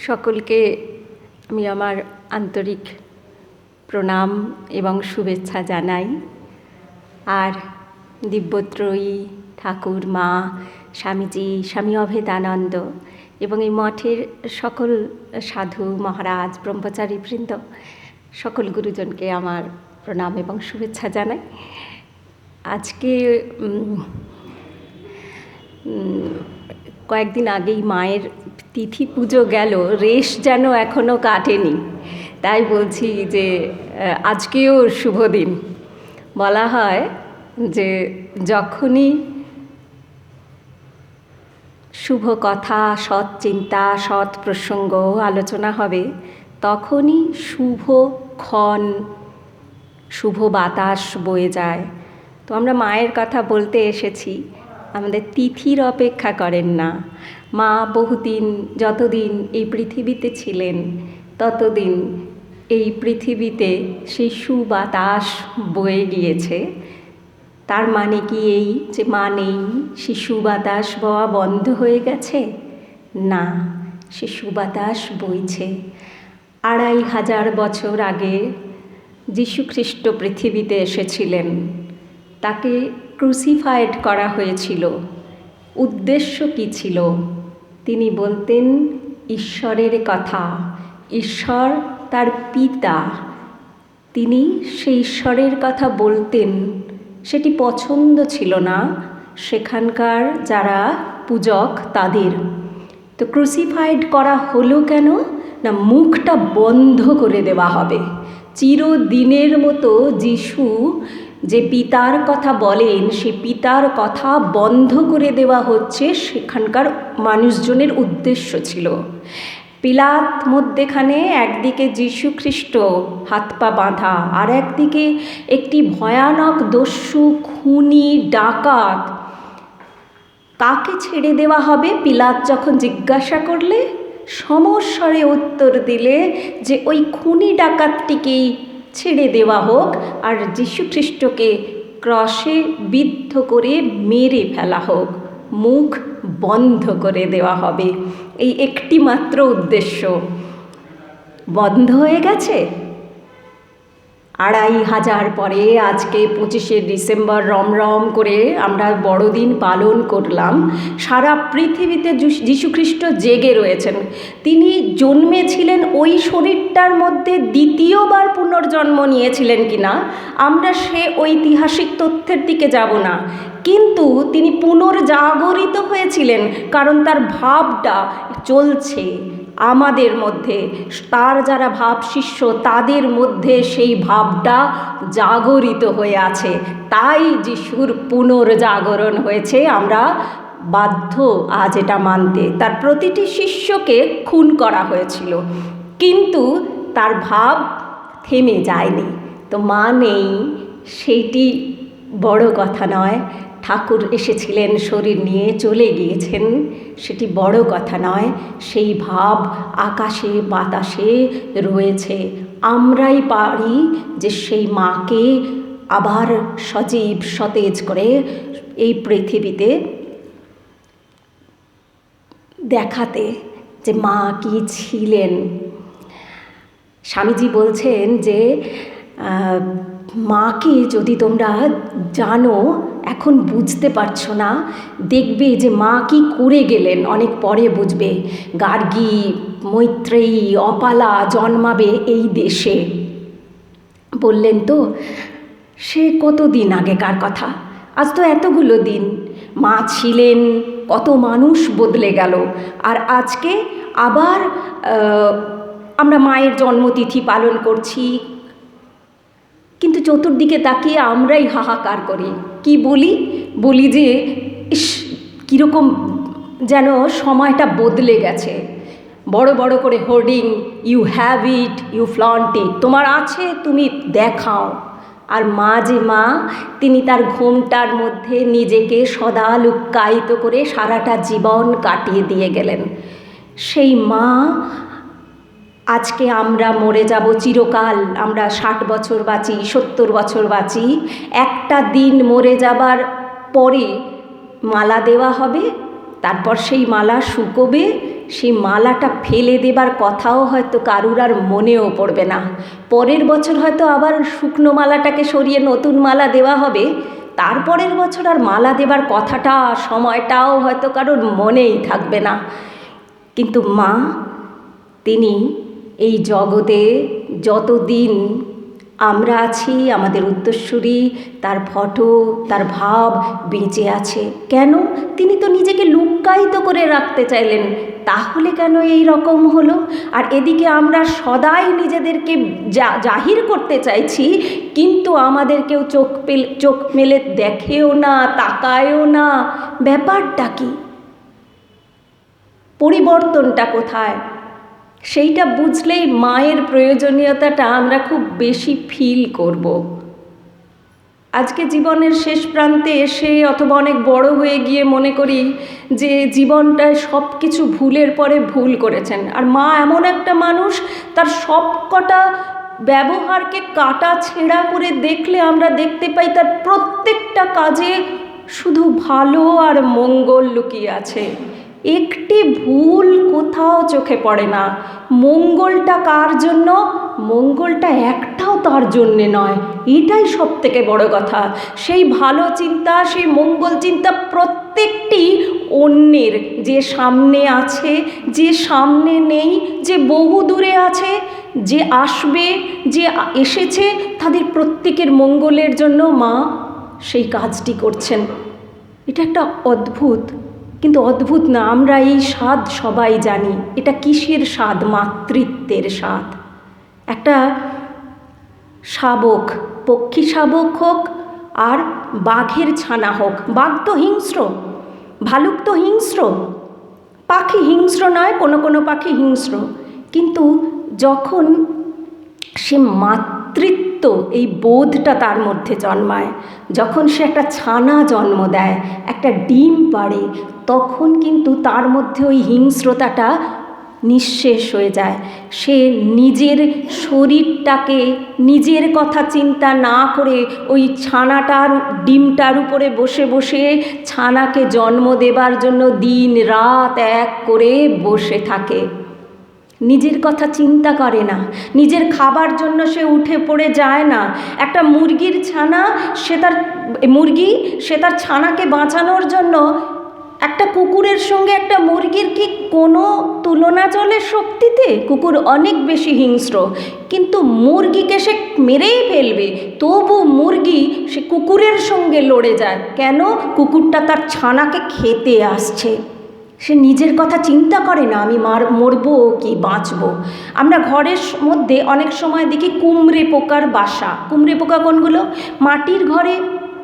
সকলকে আমি আমার আন্তরিক প্রণাম এবং শুভেচ্ছা জানাই। আর দিব্যত্রয়ী ঠাকুর, মা, স্বামীজি, স্বামী অভেদানন্দ এবং এই মঠের সকল সাধু মহারাজ, ব্রহ্মচারীবৃন্দ, সকল গুরুজনকে আমার প্রণাম এবং শুভেচ্ছা জানাই। আজকে কয়েকদিন আগেই মায়ের তিথি পুজো গেল, রেশ যেন এখনও কাটেনি। তাই বলছি যে আজকেও শুভ দিন। বলা হয় যে যখনই শুভ কথা, সৎ চিন্তা, সৎ প্রসঙ্গ আলোচনা হবে, তখনই শুভ ক্ষণ, শুভ বাতাস বয়ে যায়। তো আমরা মায়ের কথা বলতে এসেছি, আমাদের তিথির অপেক্ষা করেন না। মা বহুদিন, যতদিন এই পৃথিবীতে ছিলেন, ততদিন এই পৃথিবীতে সেই সুবাতাস বয়ে গিয়েছে। তার মানে কি এই যে মা নেই, সে সুবাতাস বওয়া বন্ধ হয়ে গেছে? না, সে সুবাতাস বইছে। 2500 বছর আগে যীশুখ্রিস্ট পৃথিবীতে এসেছিলেন। তাকে ক্রুসিফাইড করা হয়েছিল। উদ্দেশ্য কী ছিল? তিনি বলতেন ঈশ্বরের কথা। ঈশ্বর তার পিতা, তিনি সেই ঈশ্বরের কথা বলতেন। সেটি পছন্দ ছিল না সেখানকার যারা পূজক তাদের। তো ক্রুসিফাইড করা হলো কেন? না, মুখটা বন্ধ করে দেওয়া হবে। চিরদিনের মতো যিশু যে পিতার কথা বলেন, সে পিতার কথা বন্ধ করে দেওয়া হচ্ছে, সেখানকার মানুষজনের উদ্দেশ্য ছিল। পিলাত মধ্যেখানে একদিকে যীশুখ্রিস্ট হাত পা বাঁধা, আর একদিকে একটি ভয়ানক দস্যু, খুনি, ডাকাত। কাকে ছেড়ে দেওয়া হবে? পিলাত যখন জিজ্ঞাসা করলে সমস্বরে উত্তর দিলে যে ওই খুনি ডাকাতটিকেই ছেড়ে দেওয়া হোক, আর যীশুখ্রিস্টকে ক্রসে বিদ্ধ করে মেরে ফেলা হোক, মুখ বন্ধ করে দেওয়া হবে। এই একটি মাত্র উদ্দেশ্য। বন্ধ হয়ে গেছে। 2500 পরে আজকে 25শে ডিসেম্বর রমরম করে আমরা বড়দিন পালন করলাম। সারা পৃথিবীতে যীশুখ্রিস্ট জেগে রয়েছেন। তিনি জন্মেছিলেন ওই শরীরটার মধ্যে, দ্বিতীয়বার পুনর্জন্ম নিয়েছিলেন কিনা আমরা সে ঐতিহাসিক তথ্যের দিকে যাব না, কিন্তু তিনি পুনর্জাগরিত হয়েছিলেন, কারণ তার ভাবটা চলছে আমাদের মধ্যে। তার যারা ভাব শিষ্য, তাদের মধ্যে সেই ভাবটা জাগরিত হয়ে আছে। তাই যিশুর পুনর্জাগরণ হয়েছে। আমরা বাধ্য আজ এটা মানতে। তার প্রতিটি শিষ্যকে খুন করা হয়েছিল, কিন্তু তার ভাব থেমে যায়নি। তো মা নেই, সেইটি বড় কথা নয়। ঠাকুর এসেছিলেন, শরীর নিয়ে চলে গিয়েছেন, সেটি বড় কথা নয়। সেই ভাব আকাশে বাতাসে রয়েছে। আমরাই পারি যে সেই মাকে আবার সজীব সতেজ করে এই পৃথিবীতে দেখাতে, যে মা কি ছিলেন। স্বামীজি বলছেন যে মাকে যদি তোমরা জানো, এখন বুঝতে পারছো না, দেখবে যে মা কি করে গেলেন, অনেক পরে বুঝবে। গার্গী, মৈত্রেয়ী, অপালা জন্মাবে এই দেশে। বললেন তো, সে কতদিন আগেকার কথা, আজ তো এতগুলো দিন। মা ছিলেন, কত মানুষ বদলে গেল। আর আজকে আবার আমরা মায়ের জন্মতিথি পালন করছি, কিন্তু চতুর্দিকে তাকিয়ে আমরাই হাহাকার করি। কি বলি যে ইস, কীরকম যেন সময়টা বদলে গেছে। বড় বড় করে hoarding, you have it, you flaunt it, তোমার আছে, তুমি দেখাও। আর মা যে মা, তিনি তার ঘোমটার মধ্যে নিজেকে সদা লুক্কায়িত করে সারাটা জীবন কাটিয়ে দিয়ে গেলেন। সেই মা, আজকে আমরা মরে যাব চিরকাল। আমরা 60 বছর বাঁচি, 70 বছর বাঁচি, একটা দিন মরে যাবার পরে মালা দেওয়া হবে, তারপর সেই মালা শুকোবে, সেই মালাটা ফেলে দেবার কথাও হয়তো কারুর আর মনেও পড়বে না। পরের বছর হয়তো আবার শুকনো মালাটাকে সরিয়ে নতুন মালা দেওয়া হবে, তারপরের বছর আর মালা দেবার কথাটা সময়টাও হয়তো কারোর মনেই থাকবে না। কিন্তু মা, তিনি এই জগতে যতদিন আমরা আছি, আমাদের উত্তরসূরি, তার ফটো, তার ভাব বেঁচে আছে। কেন? তিনি তো নিজেকে লুক্কায়িত করে রাখতে চাইলেন, তাহলে কেন এই রকম হলো? আর এদিকে আমরা সদাই নিজেদেরকে জাহির করতে চাইছি, কিন্তু আমাদের কেউ চোখ মেলে দেখেও না, তাকায়ও না। ব্যাপারটা কি? পরিবর্তনটা কোথায়? সেইটা বুঝলেই মায়ের প্রয়োজনীয়তাটা আমরা খুব বেশি ফিল করব। আজকে জীবনের শেষ প্রান্তে এসে অথবা অনেক বড় হয়ে গিয়ে মনে করি যে জীবনটায় সব কিছু ভুলের পরে ভুল করেছেন। আর মা এমন একটা মানুষ, তার সব কটা ব্যবহারকে কাটা ছেঁড়া করে দেখলে আমরা দেখতে পাই তার প্রত্যেকটা কাজে শুধু ভালো আর মঙ্গল লুকিয়ে আছে। একটি ভুল কোথাও চোখে পড়ে না। মঙ্গলটা কার জন্য? মঙ্গলটা একটাও তার জন্যে নয়, এটাই সব থেকে বড় কথা। সেই ভালো চিন্তা, সেই মঙ্গল চিন্তা প্রত্যেকটি অন্যের, যে সামনে আছে, যে সামনে নেই, যে বহু দূরে আছে, যে আসবে, যে এসেছে, তাদের প্রত্যেকের মঙ্গলের জন্য মা সেই কাজটি করছেন। এটা একটা অদ্ভুত, কিন্তু অদ্ভুত না, আমরা এই স্বাদ সবাই জানি। এটা কিসের স্বাদ? মাতৃত্বের স্বাদ। একটা শাবক, পক্ষী শাবক হোক আর বাঘের ছানা হোক, বাঘ তো হিংস্র, ভালুক তো হিংস্র, পাখি হিংস্র নয়, কোনো কোনো পাখি হিংস্র, কিন্তু যখন সে মাতৃত্ব, এই বোধটা তার মধ্যে জন্মায়, যখন সে একটা ছানা জন্ম দেয়, একটা ডিম পাড়ে, তখন কিন্তু তার মধ্যে ওই হিংস্রতাটা নিঃশেষ হয়ে যায়। সে নিজের শরীরটাকে, নিজের কথা চিন্তা না করে ওই ছানাটার, ডিমটার উপরে বসে বসে ছানাকে জন্ম দেবার জন্য দিন রাত এক করে বসে থাকে। নিজের কথা চিন্তা করে না, নিজের খাবার জন্য সে উঠে পড়ে যায় না। একটা মুরগির ছানা, সে তার ছানাকে বাঁচানোর জন্য, একটা কুকুরের সঙ্গে একটা মুরগির কি কোনো তুলনা চলে শক্তিতে? কুকুর অনেক বেশি হিংস্র, কিন্তু মুরগিকে সে মেরেই ফেলবে, তবু মুরগি সে কুকুরের সঙ্গে লড়ে যায়। কেন? কুকুরটা তার ছানাকে খেতে আসছে। সে নিজের কথা চিন্তা করে না, আমি মরবো কি বাঁচবো। আমরা ঘরের মধ্যে অনেক সময় দেখি কুমড়ে পোকার বাসা। কুমড়ে পোকা কোনগুলো? মাটির ঘরে,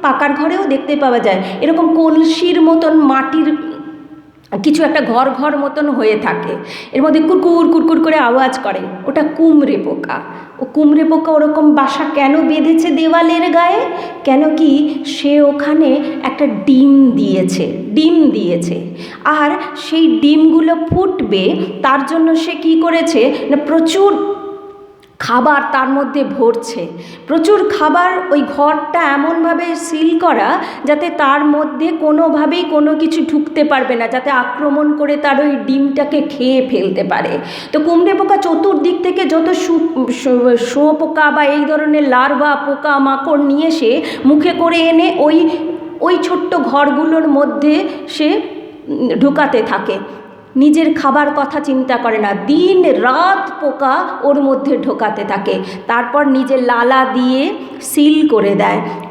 পাকার ঘরেও দেখতে পাওয়া যায়। এরকম কলসির মতন মাটির কিছু একটা ঘর ঘর মতন হয়ে থাকে, এর মধ্যে কুরকুর কুরকুর করে আওয়াজ করে, ওটা কুমড়ে পোকা। ও কুমড়ে পোকা ওরকম বাসা কেন বেঁধেছে দেওয়ালের গায়ে? কেন কি সে ওখানে একটা ডিম দিয়েছে, আর সেই ডিমগুলো ফুটবে, তার জন্য সে কি করেছে না, প্রচুর খাবার তার মধ্যে ভরছে, প্রচুর খাবার। ওই ঘরটা এমনভাবে সিল করা যাতে তার মধ্যে কোনোভাবেই কোনো কিছু ঢুকতে পারবে না, যাতে আক্রমণ করে তার ওই ডিমটাকে খেয়ে ফেলতে পারে। তো কুমড়ে পোকা চতুর্দিক থেকে যত শুঁয়োপোকা বা এই ধরনের লার্ভা, পোকা মাকড় নিয়ে এসে মুখে করে এনে ওই ছোট্ট ঘরগুলোর মধ্যে সে ঢুকাতে থাকে। নিজের খাবার কথা চিন্তা করে না, দিন রাত পোকা ওর মধ্যে ঢোকাতে থাকে। তারপর নিজের লালা দিয়ে সিল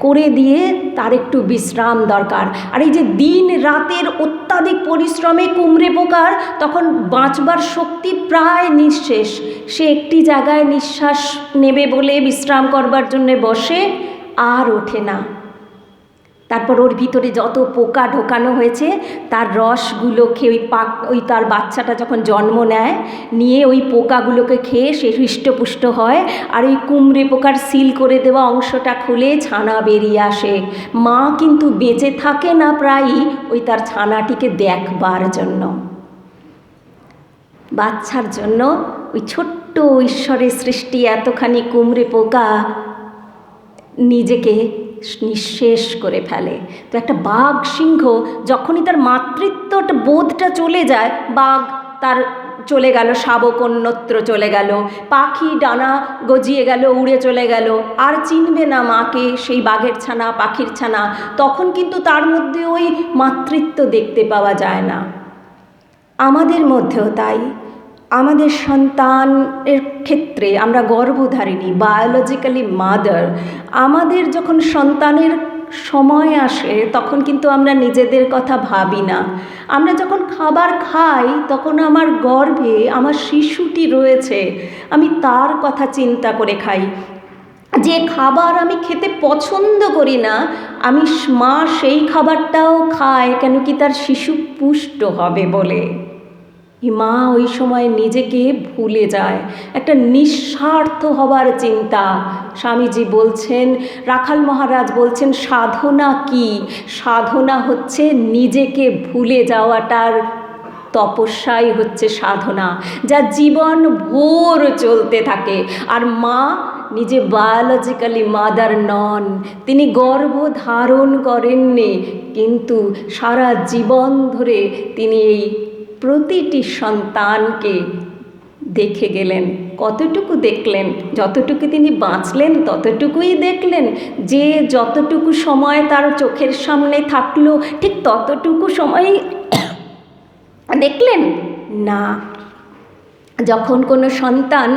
করে দিয়ে তার একটু বিশ্রাম দরকার। আর এই যে দিন রাতের অত্যাধিক পরিশ্রমে কুমড়ে পোকার তখন বাঁচবার শক্তি প্রায় নিঃশেষ। সে একটি জায়গায় নিঃশ্বাস নেবে বলে বিশ্রাম করবার জন্যে বসে, আর ওঠে না। তারপর ওর ভিতরে যত পোকা ঢোকানো হয়েছে তার রসগুলোকে ওই তার বাচ্চাটা যখন জন্ম নেয়, নিয়ে ওই পোকাগুলোকে খেয়ে সে হৃষ্টপুষ্ট হয়, আর ওই কুমড়ে পোকার সিল করে দেওয়া অংশটা খুলে ছানা বেরিয়ে আসে। মা কিন্তু বেঁচে থাকে না প্রায়ই ওই তার ছানাটিকে দেখবার জন্য, বাচ্চার জন্য। ওই ছোট্ট ঈশ্বরের সৃষ্টি এতখানি কুমড়ে পোকা নিজেকে নিঃশেষ করে ফেলে। তো একটা বাঘ, সিংহ যখনই তার মাতৃত্বটা বোধটা চলে যায়, বাঘ তার চলে গেল, শাবক অন্যত্র চলে গেল, পাখি ডানা গজিয়ে গেল, উড়ে চলে গেল, আর চিনবে না মাকে সেই বাঘের ছানা, পাখির ছানা। তখন কিন্তু তার মধ্যে ওই মাতৃত্ব দেখতে পাওয়া যায় না। আমাদের মধ্যেও তাই। আমাদের সন্তানের ক্ষেত্রে আমরা গর্ভধারিণী, বায়োলজিক্যালি মাদার। আমাদের যখন সন্তানের সময় আসে তখন কিন্তু আমরা নিজেদের কথা ভাবি না। আমরা যখন খাবার খাই তখন আমার গর্ভে আমার শিশুটি রয়েছে, আমি তার কথা চিন্তা করে খাই। যে খাবার আমি খেতে পছন্দ করি না, আমি মা সেই খাবারটাও খায়, কেন কি তার শিশু পুষ্ট হবে বলে। মা ওই সময় নিজেকে ভুলে যায়, একটা নিঃস্বার্থ হবার চিন্তা। স্বামীজি বলছেন, রাখাল মহারাজ বলছেন, সাধনা কি? সাধনা হচ্ছে নিজেকে ভুলে যাওয়াটার তপস্যাই হচ্ছে সাধনা, যা জীবন ভোর চলতে থাকে। আর মা নিজে বায়োলজিক্যালি মাদার নন, তিনি গর্ভ ধারণ করেননি, কিন্তু সারা জীবন ধরে তিনি এই প্রতিটি সন্তানকে দেখে গেলেন। কতটুকু দেখলেন? যতটুকু তিনি বাঁচলেন ততটুকুই দেখলেন। যে যতটুকু সময় তার চোখের সামনে থাকলো ঠিক ততটুকু সময় দেখলেন না। যখন কোনো সন্তান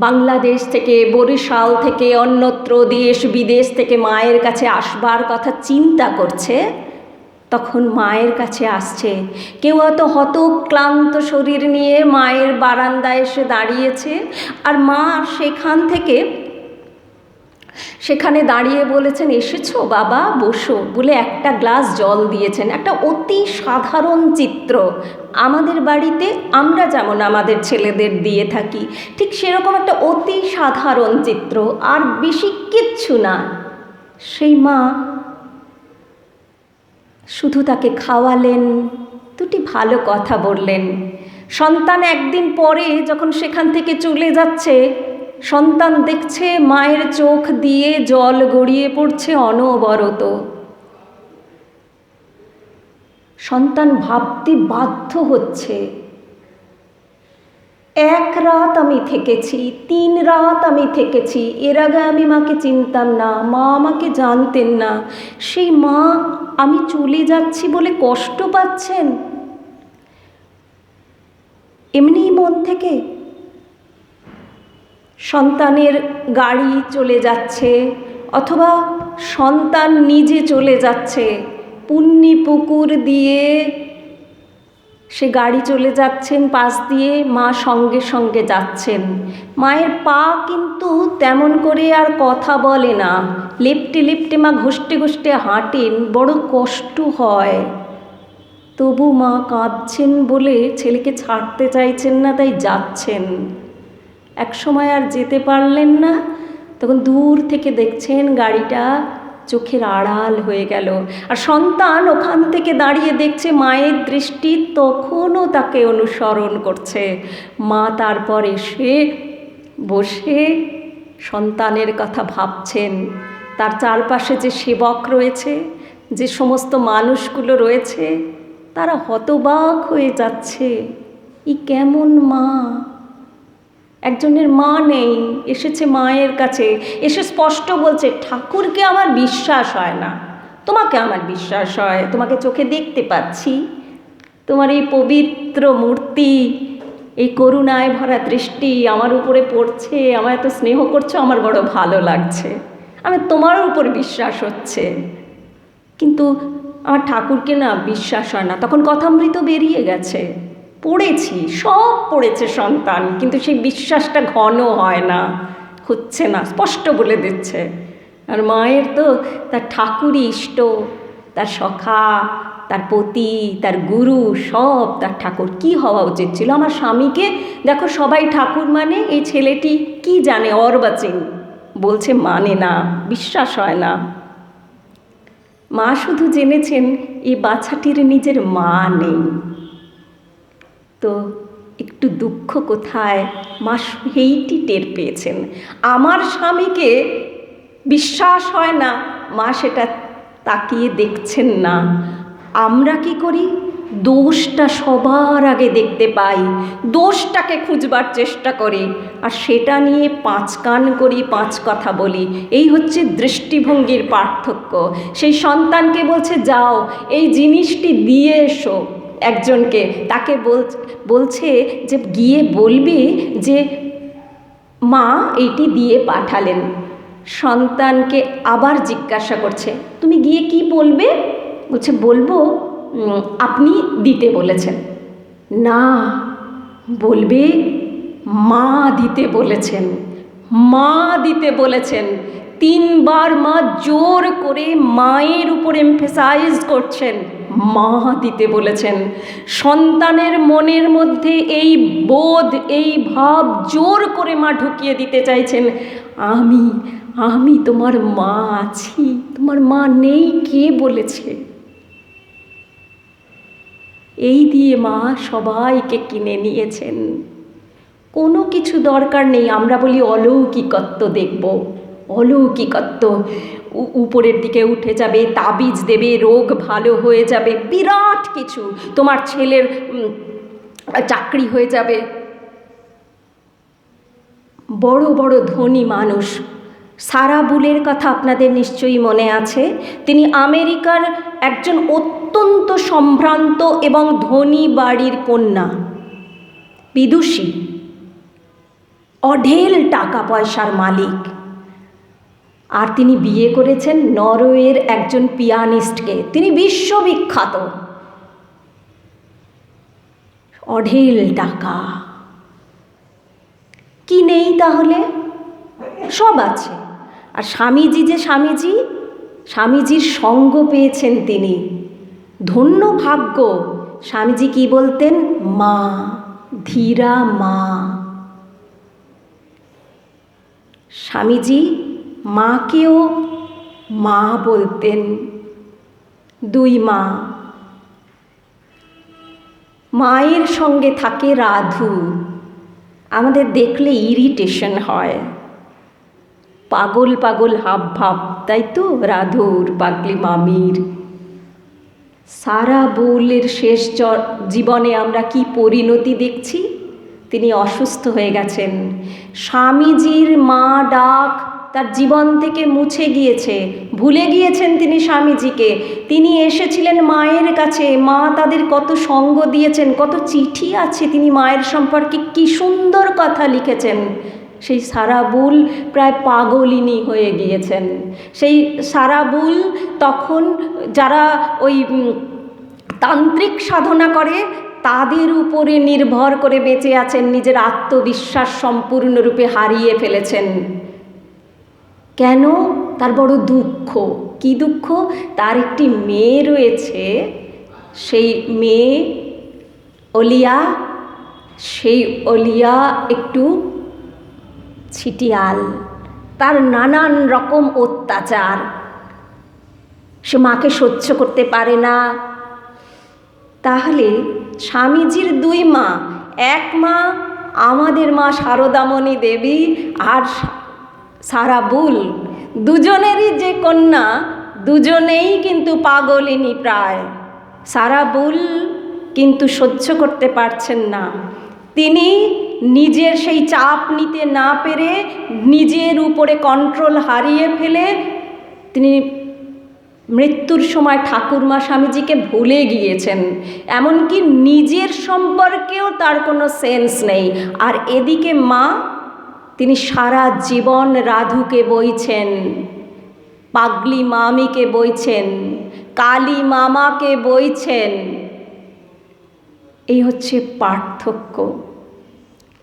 বাংলাদেশ থেকে, বরিশাল থেকে, অন্যত্র দেশ বিদেশ থেকে মায়ের কাছে আসবার কথা চিন্তা করছে, তখন মায়ের কাছে আসছে। কেউ হয়তো হতক্লান্ত শরীর নিয়ে মায়ের বারান্দায় এসে দাঁড়িয়েছে, আর মা সেখানে দাঁড়িয়ে বলেছেন, এসেছো বাবা, বসো, বলে একটা গ্লাস জল দিয়েছেন। একটা অতি সাধারণ চিত্র। আমাদের বাড়িতে আমরা যেমন আমাদের ছেলেদের দিয়ে থাকি, ঠিক সেরকম একটা অতি সাধারণ চিত্র, আর বেশি কিচ্ছু না। সেই মা শুধু তাকে খাওয়ালেন, দুটি ভালো কথা বললেন। সন্তান একদিন পরে যখন সেখান থেকে চলে যাচ্ছে, সন্তান দেখছে মায়ের চোখ দিয়ে জল গড়িয়ে পড়ছে অনবরত। সন্তান ভাবতে বাধ্য হচ্ছে, এক রাত আমি থেকেছি, 3 রাত আমি থেকেছি, এর আগে আমি মাকে চিনতাম না, মা আমাকে জানতেন না। সেই মা আমি চলে যাচ্ছি বলে কষ্ট পাচ্ছেন, এমনিই মন থেকে। সন্তানের গাড়ি চলে যাচ্ছে, অথবা সন্তান নিজে চলে যাচ্ছে, পুণ্যি পুকুর দিয়ে সে গাড়ি চলে যাচ্ছেন, পাশ দিয়ে মা সঙ্গে সঙ্গে যাচ্ছেন। মায়ের পা কিন্তু তেমন করে আর কথা বলে না, লেপ্টে লেপ্টে মা ঘষ্টে ঘষ্টে হাঁটেন, বড় কষ্ট হয়। তবু মা কাঁদছেন বলে ছেলেকে ছাড়তে চাইছেন না, তাই যাচ্ছেন। এক সময় আর যেতে পারলেন না, তখন দূর থেকে দেখছেন গাড়িটা চোখের আড়াল হয়ে গেল, আর সন্তান ওখান থেকে দাঁড়িয়ে দেখছে মায়ের দৃষ্টি তখনও তাকে অনুসরণ করছে। মা তারপর এসে বসে সন্তানের কথা ভাবছেন। তার চারপাশে যে সেবক রয়েছে, যে সমস্ত মানুষগুলো রয়েছে, তারা হতবাক হয়ে যাচ্ছে, ই কেমন মা? একজনের মা নেই, এসেছে মায়ের কাছে, এসে স্পষ্ট বলছে, ঠাকুরকে আমার বিশ্বাস হয় না, তোমাকে আমার বিশ্বাস হয়, তোমাকে চোখে দেখতে পাচ্ছি, তোমার এই পবিত্র মূর্তি, এই করুণায় ভরা দৃষ্টি আমার উপরে পড়ছে, আমায় এত স্নেহ করছো, আমার বড় ভালো লাগছে, আমি তোমার উপর বিশ্বাস হচ্ছে, কিন্তু আমার ঠাকুরকে না বিশ্বাস হয় না। তখন কথামৃত বেরিয়ে গেছে, পড়েছি, সব পড়েছে সন্তান, কিন্তু সেই বিশ্বাসটা ঘন হয় না, হচ্ছে না, স্পষ্ট বলে দিচ্ছে। আর মায়ের তো তার ঠাকুরই ইষ্ট, তার সখা, তার পতি, তার গুরু, সব তার ঠাকুর। কি হওয়া উচিত ছিল? আমার স্বামীকে দেখো সবাই ঠাকুর মানে, এই ছেলেটি কি জানে, অর্বাচীন, বলছে মানে না, বিশ্বাস হয় না। মা শুধু জেনেছেন এই বাচ্চাটির নিজের মা নেই। তো একটু দুঃখ কোথায়, মা সেইটি টের পেয়েছেন। আমার স্বামীকে বিশ্বাস হয় না, মা সেটা তাকিয়ে দেখছেন না। আমরা কি করি? দোষটা সবার আগে দেখতে পাই, দোষটাকে খুঁজবার চেষ্টা করি, আর সেটা নিয়ে পাঁচ কান করি, পাঁচ কথা বলি। এই হচ্ছে দৃষ্টিভঙ্গির পার্থক্য। সেই সন্তানকে বলছে যাও এই জিনিসটি দিয়ে এসো একজনকে, তাকে বলছে যে গিয়ে বলবি যে মা এইটি দিয়ে পাঠালেন। সন্তানকে আবার জিজ্ঞাসা করছে তুমি গিয়ে কি বলবে? বলছে বলবো আপনি দিতে বলেছেন। না, বলবে মা দিতে বলেছেন, মা দিতে বলেছেন। তিনবার মা জোর করে মায়ের উপর এমফেসাইজ করছেন, মা দিতে বলেছেন। সন্তানের মনের মধ্যে এই বোধ, এই ভাব জোর করে মা ঢুকিয়ে দিতে চাইছেন, আমি আমি তোমার মা আছি, তোমার মা নেই কে বলেছে? এই দিয়ে মা সবাইকে কিনে নিয়েছেন। কোনো কিছু দরকার নেই। আমরা বলি অলৌকিকত্ব দেখব, অলৌকিকত্ব, উপরের দিকে উঠে যাবে, তাবিজ দেবে, রোগ ভালো হয়ে যাবে, বিরাট কিছু, তোমার ছেলের চাকরি হয়ে যাবে। বড় বড় ধনী মানুষ, সারা বুলের কথা আপনাদের নিশ্চয়ই মনে আছে। তিনি আমেরিকার একজন অত্যন্ত সম্ভ্রান্ত এবং ধনী বাড়ির কন্যা, বিদুষী, অঢেল টাকা পয়সার মালিক। আর তিনি বিয়ে করেছেন নরওয়ের একজন পিয়ানিস্টকে, তিনি বিশ্ববিখ্যাত, অঢেল টাকা। কি নেই তাহলে? সব আছে। আর স্বামীজি যে স্বামীজির সঙ্গ পেয়েছেন তিনি, ধন্য ভাগ্য। স্বামীজি কি বলতেন? মা, ধীরা মা। স্বামীজি মাকেও মা বলতেন, দুই মা। মায়ের সঙ্গে থাকে রাধু। আমাদের দেখলে ইরিটেশন হয়, পাগল পাগল হাব ভাব, তাই তো রাধুর, পাগলি মামির। সারা বুলের শেষ জীবনে আমরা কি পরিণতি দেখছি? তিনি অসুস্থ হয়ে গেছেন। স্বামীজির মা ডাক তার জীবন থেকে মুছে গিয়েছে, ভুলে গিয়েছেন তিনি স্বামীজিকে। তিনি এসেছিলেন মায়ের কাছে, মা তাদের কত সঙ্গ দিয়েছেন, কত চিঠি আছে তিনি মায়ের সম্পর্কে কি সুন্দর কথা লিখেছেন। সেই সারা বুল প্রায় পাগলিনী হয়ে গিয়েছেন। সেই সারা বুল তখন যারা ওই তান্ত্রিক সাধনা করে তাদের উপরে নির্ভর করে বেঁচে আছেন, নিজের আত্মবিশ্বাস সম্পূর্ণরূপে হারিয়ে ফেলেছেন। কেন? তার বড় দুঃখ। কি দুঃখ? তার একটি মেয়ে রয়েছে, সেই মেয়ে অলিয়া, সেই অলিয়া একটু ছিটিয়াল, তার নানান রকম অত্যাচার, সে মাকে সহ্য করতে পারে না। তাহলে স্বামীজির দুই মা, এক মা আমাদের মা শারদামণি দেবী আর সারা বুল, দুজনেরই যে কন্যা, দুজনেই কিন্তু পাগলিনী প্রায়। সারা বুল কিন্তু সহ্য করতে পারছেন না। তিনি নিজের সেই চাপ নিতে না পেরে, নিজের উপরে কন্ট্রোল হারিয়ে ফেলে তিনি মৃত্যুর সময় ঠাকুরমা স্বামীজিকে ভুলে গিয়েছেন। এমনকি নিজের সম্পর্কেও তার কোনো সেন্স নেই। আর এদিকে মা, তিনি সারা জীবন রাধুকে বইছেন, পাগলি মামিকে বইছেন, কালী মামাকে বইছেন। এই হচ্ছে পার্থক্য,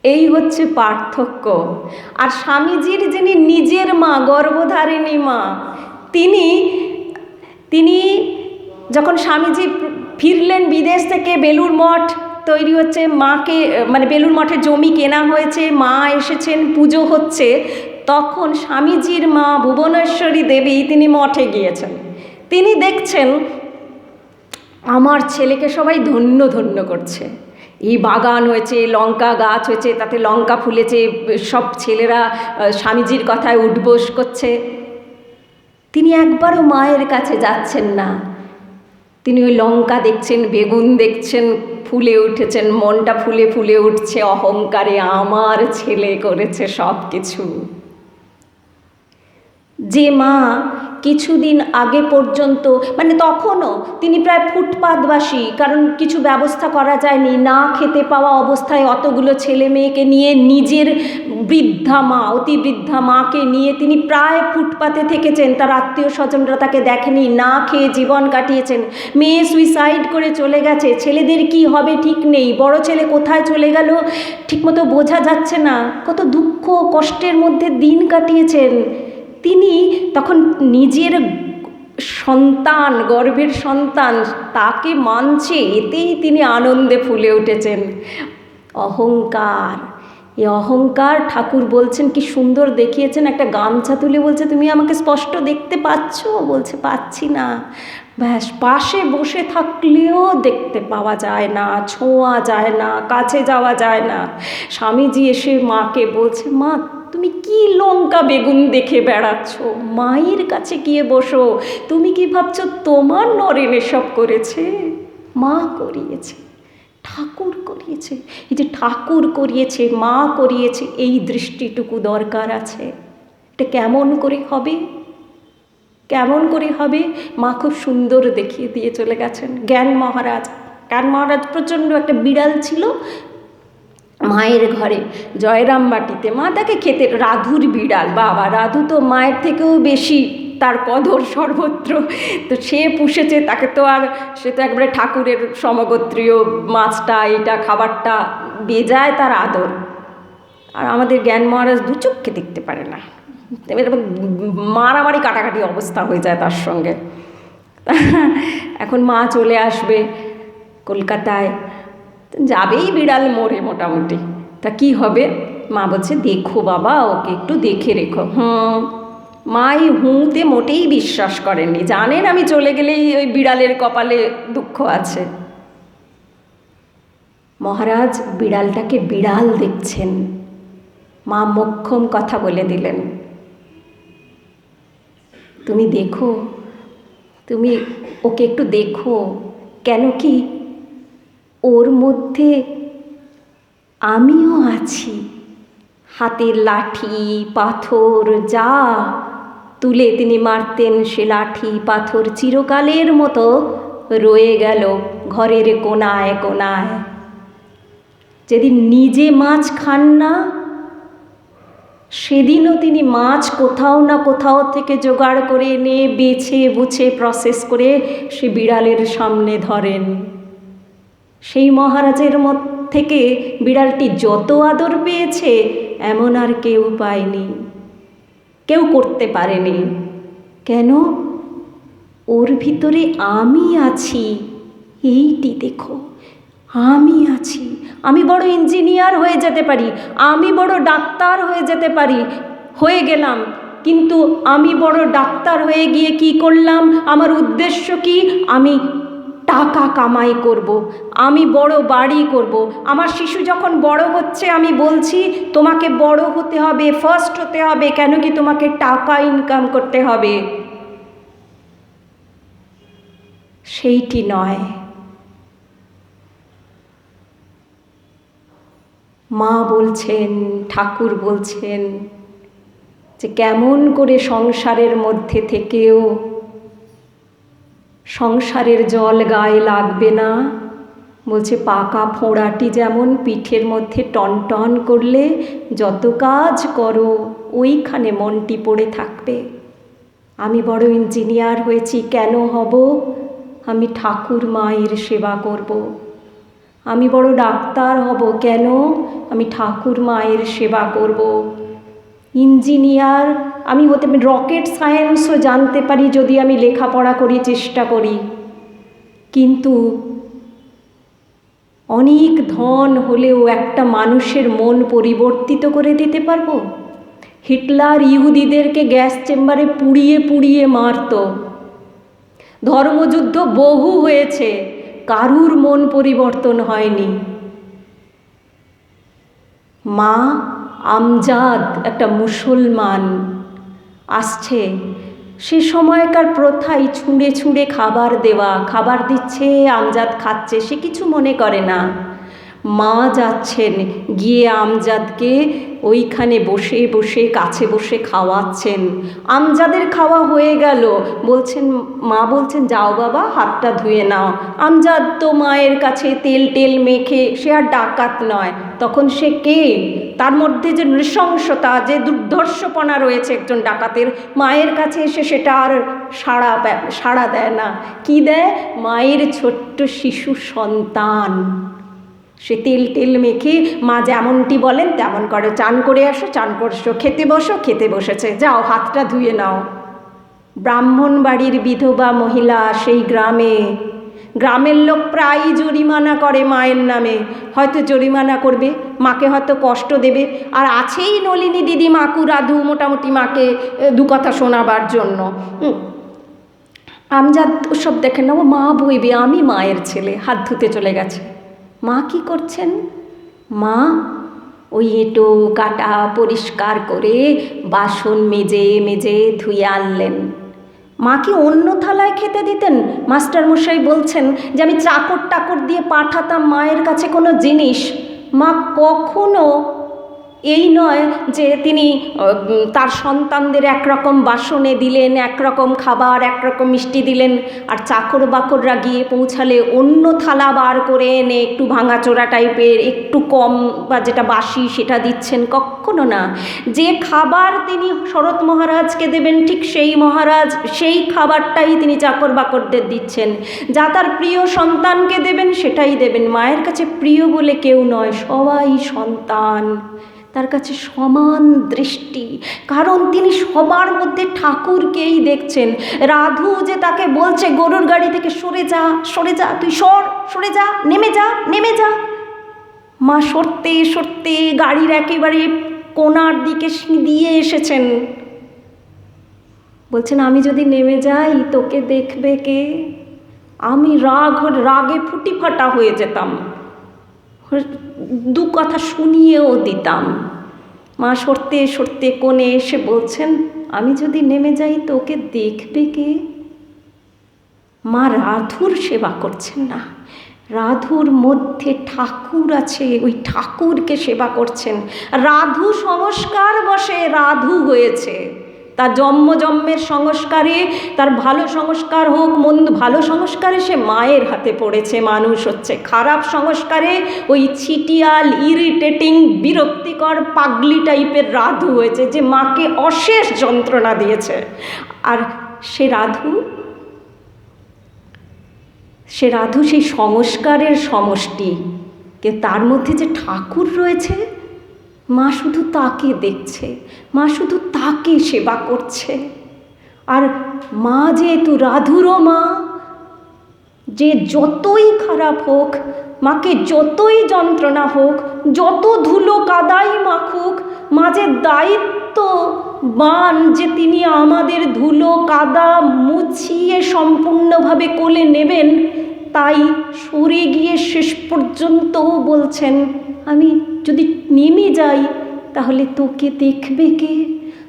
এই হচ্ছে পার্থক্য। আর স্বামীজির যিনি নিজের মা, গর্ভধারিণী মা, তিনি যখন স্বামীজি ফিরলেন বিদেশ থেকে, বেলুড় মঠ তৈরি হচ্ছে, মাকে মানে বেলুড় মঠের জমি কেনা হয়েছে, মা এসেছেন, পুজো হচ্ছে, তখন স্বামীজির মা ভুবনেশ্বরী দেবী তিনি মঠে গিয়েছেন। তিনি দেখছেন আমার ছেলেকে সবাই ধন্য ধন্য করছে, এই বাগান হয়েছে, লঙ্কা গাছ হয়েছে, তাতে লঙ্কা ফুলেছে, সব ছেলেরা স্বামীজির কথায় উঠবোস করছে। তিনি একবারও মায়ের কাছে যাচ্ছেন না। তিনি ওই লঙ্কা দেখছেন, বেগুন দেখছেন, ফুলে উঠেছেন, মনটা ফুলে ফুলে উঠছে অহংকারে, আমার ছেলে করেছে সব কিছু। যে মা কিছুদিন আগে পর্যন্ত, মানে তখনও তিনি প্রায় ফুটপাতবাসী, কারণ কিছু ব্যবস্থা করা যায়নি, না খেতে পাওয়া অবস্থায় অতগুলো ছেলে মেয়েকে নিয়ে, নিজের বৃদ্ধা মা, অতি বৃদ্ধা মাকে নিয়ে তিনি প্রায় ফুটপাতে থেকেছেন, তার আত্মীয় স্বজনরা তাকে দেখেনি, না খেয়ে জীবন কাটিয়েছেন। মেয়ে সুইসাইড করে চলে গেছে, ছেলেদের কি হবে ঠিক নেই, বড় ছেলে কোথায় চলে গেল ঠিকমতো বোঝা যাচ্ছে না, কত দুঃখ কষ্টের মধ্যে দিন কাটিয়েছেন তিনি। তখন নিজের সন্তান, গর্ভের সন্তান, তাকে মানছে, এতেই তিনি আনন্দে ফুলে উঠেছেন। অহংকার, এই অহংকার ঠাকুর বলছেন কি সুন্দর দেখিয়েছেন। একটা গামছা তুলে বলছে, তুমি আমাকে স্পষ্ট দেখতে পাচ্ছ? বলছে পাচ্ছি না। ব্যাস, পাশে বসে থাকলেও দেখতে পাওয়া যায় না, ছোঁয়া যায় না, কাছে যাওয়া যায় না। স্বামীজি এসে মাকে বলছে, মা তুমি কি লঙ্কা বেগুন দেখে বেড়াচ্ছ? মায়ের কাছে গিয়ে বসো। তুমি কি ভাবছো তোমার নরেন এসব করেছে? মা করিয়েছে, ঠাকুর করিয়েছে। এই যে ঠাকুর করিয়েছে, মা করিয়েছে, এই দৃষ্টিটুকু দরকার আছে। এটা কেমন করে হবে? কেমন করে হবে? মা খুব সুন্দর দেখিয়ে দিয়ে চলে গেছেন। জ্ঞান মহারাজ প্রচণ্ড একটা বিড়াল ছিল মায়ের ঘরে, জয়রাম বাটিতে। মা তাকে খেতে, রাধুর বিড়াল, বাবা রাধু তো মায়ের থেকেও বেশি তার কদর সর্বত্র, তো সে পুষেছে তাকে, তো আর সে তো একবারে ঠাকুরের সমগোত্রীয়, মাছটা এটা খাবারটা বেজায় তার আদর। আর আমাদের জ্ঞান মহারাজ দু চোখকে দেখতে পারে না, মারামারি কাটাকাটি অবস্থা হয়ে যায় তার সঙ্গে। এখন মা চলে আসবে কলকাতায়, যাবেই বিড়াল মরে মোটামুটি, তা কি হবে? মা বলছে দেখো বাবা, ওকে একটু দেখে রেখো। মা এই হুঁতে মোটেই বিশ্বাস করেননি, জানেন আমি চলে গেলেই ওই বিড়ালের কপালে দুঃখ আছে। মহারাজ বিড়ালটাকে বিড়াল দেখছেন, মা মোক্ষম কথা বলে দিলেন, তুমি দেখো, তুমি ওকে একটু দেখো। কেন কি? ওর মধ্যে আমিও আছি। হাতের লাঠি পাথর যা তুলে তিনি মারতেন, সে লাঠি পাথর চিরকালের মতো রয়ে গেল ঘরের কোনায় কোনায়। যেদিন নিজে মাছ খান না, সেদিনও তিনি মাছ কোথাও না কোথাও থেকে জোগাড় করে এনে বেছে বুছে প্রসেস করে সে বিড়ালের সামনে ধরেন। সেই মহারাজের থেকে বিড়ালটি যত আদর পেয়েছে এমন আর কেউ পায়নি, কেউ করতে পারেনি। কেন? ওর ভিতরে আমি আছি, এইটি দেখো, আমি আছি। আমি বড় ইঞ্জিনিয়ার হয়ে যেতে পারি, আমি বড় ডাক্তার হয়ে যেতে পারি, হয়ে গেলাম, কিন্তু আমি বড় ডাক্তার হয়ে গিয়ে কি করলাম? আমার উদ্দেশ্য কি? আমি টাকা কামাই করব, আমি বড় বাড়ি করব। আমার শিশু যখন বড় হচ্ছে আমি বলছি তোমাকে বড় হতে হবে, ফার্স্ট হতে হবে। কেন কি? তোমাকে টাকা ইনকাম করতে হবে। সেইটি নয়। মা বলছেন, ঠাকুর বলছেন যে কেমন করে সংসারের মধ্যে থেকেও সংসারের জল গায়ে লাগবে না। বলছে পাকা ফোঁড়াটি যেমন পিঠের মধ্যে টনটন করলে যত কাজ করো ওইখানে মনটি পড়ে থাকবে। আমি বড় ইঞ্জিনিয়ার হয়েছি, কেন হব? আমি ঠাকুর মায়ের সেবা করব। আমি বড় ডাক্তার হব, কেন? আমি ঠাকুর মায়ের সেবা করব। ইঞ্জিনিয়ার আমি হতে পারি, রকেট সায়েন্সও জানতে পারি যদি আমি লেখাপড়া করি, চেষ্টা করি, কিন্তু অনেক ধন হলেও একটা মানুষের মন পরিবর্তিত করে দিতে পারবো? হিটলার ইহুদিদেরকে গ্যাস চেম্বারে পুড়িয়ে পুড়িয়ে মারত, ধর্মযুদ্ধ বহু হয়েছে, কারুর মন পরিবর্তন হয়নি। মা আমজাদ একটা মুসলমান আসছে, সে সময়কার প্রথাই ছুঁড়ে ছুঁড়ে খাবার দেওয়া, খাবার দিচ্ছে, আমজাদ খাচ্ছে, সে কিছু মনে করে না। মা যাচ্ছেন, গিয়ে আমজাদকে ওইখানে বসে বসে কাছে বসে খাওয়াচ্ছেন। আমজাদের খাওয়া হয়ে গেল, বলছেন, মা বলছেন, যাও বাবা হাতটা ধুয়ে নাও। আমজাদ তো মায়ের কাছে তেল টেল মেখে, সে আর ডাকাত নয়, তখন সে কে? তার মধ্যে যে নৃশংসতা, যে দুর্ধর্ষপনা রয়েছে একজন ডাকাতের, মায়ের কাছে এসে সেটা আর সাড়া দেয় না। কি দেয়? মায়ের ছোট্ট শিশু সন্তান। সে তেল টেল মেখে মা যেমনটি বলেন তেমন করে, চান করে আসো, চান করছো, খেতে বসো, খেতে বসেছে, যাও হাতটা ধুয়ে নাও। ব্রাহ্মণ বাড়ির বিধবা মহিলা সেই গ্রামে, গ্রামের লোক প্রায়ই জরিমানা করে মায়ের নামে, হয়তো জরিমানা করবে, মাকে হয়তো কষ্ট দেবে, আর আছেই নলিনী দিদি, মাকু, রাধু, মোটামুটি মাকে দু কথা শোনাবার জন্য। আমজাদ ওসব দেখে না, ও মা বইবে, আমি মায়ের ছেলে, হাত ধুতে চলে গেছে। মা কি করছেন? মা ওই এঁটো কাটা পরিষ্কার করে বাসন মেজে মেজে ধুয়ে আনলেন। মা কি অন্য থালায় খেতে দিতেন? মাস্টারমশাই বলছেন যে আমি চাকর টাকর দিয়ে পাঠাতাম মায়ের কাছে কোনো জিনিস। মা কখনো এই নয় যে তিনি তার সন্তানদের একরকম বাসনে দিলেন, একরকম খাবার, একরকম মিষ্টি দিলেন, আর চাকর বাকররা গিয়ে পৌঁছালে অন্য থালা বার করে এনে একটু ভাঙাচোরা টাইপের, একটু কম বা যেটা বাসি সেটা দিচ্ছেন, কখনো না। যে খাবার তিনি শরৎ মহারাজকে দেবেন, ঠিক সেই মহারাজ সেই খাবারটাই তিনি চাকর বাকরদের দিচ্ছেন। যা তার প্রিয় সন্তানকে দেবেন সেটাই দেবেন। মায়ের কাছে প্রিয় বলে কেউ নয়, সবাই সন্তান, তার কাছে সমান দৃষ্টি, কারণ তিনি সবার মধ্যে ঠাকুরকেই দেখছেন। রাধু যে তাকে বলছে গরুর গাড়ি থেকে সরে যা, সরে যা, তুই সরে যা, নেমে যা, নেমে যা, মা সরতে সরতে গাড়ির একেবারে কোণার দিকে দিয়ে এসেছেন। বলছেন, আমি যদি নেমে যাই তোকে দেখবে কে? আমি রাগে ফুটি ফাটা হয়ে যেতাম, দু কথা শুনিয়েও দিতাম। মা সরতে সরতে কোণে এসে বলছেন, আমি যদি নেমে যাই তোকে দেখবে কে? মা রাধুর সেবা করছেন না, রাধুর মধ্যে ঠাকুর আছে, ওই ঠাকুরকে সেবা করছেন। রাধু সংস্কার বশে রাধু হয়েছে, তার জন্মের সংস্কারে, তার ভালো সংস্কার হোক মন্দ, ভালো সংস্কারে সে মায়ের হাতে পড়েছে, মানুষ হচ্ছে। খারাপ সংস্কারে ওই ছিটিয়াল, ইরিটেটিং, বিরক্তিকর, পাগলি টাইপের রাধু হয়েছে, যে মাকে অশেষ যন্ত্রণা দিয়েছে। আর সে রাধু সেই সংস্কারের সমষ্টি, কিন্তু তার মধ্যে যে ঠাকুর রয়েছে, মা শুধু তাকে দেখছে, মা শুধু তাকে সেবা করছে। আর মা যেহেতু রাধুরও মা, যে যতই খারাপ হোক, মাকে যতই যন্ত্রণা হোক, যত ধুলো কাদাই মাখুক, মা যে দায়িত্ববান যে তিনি আমাদের ধুলো কাদা মুছিয়ে সম্পূর্ণভাবে কোলে নেবেন, তাই সরে গিয়ে শেষ পর্যন্তও বলছেন, আমি যদি নেমে যাই তাহলে তোকে দেখবে কে?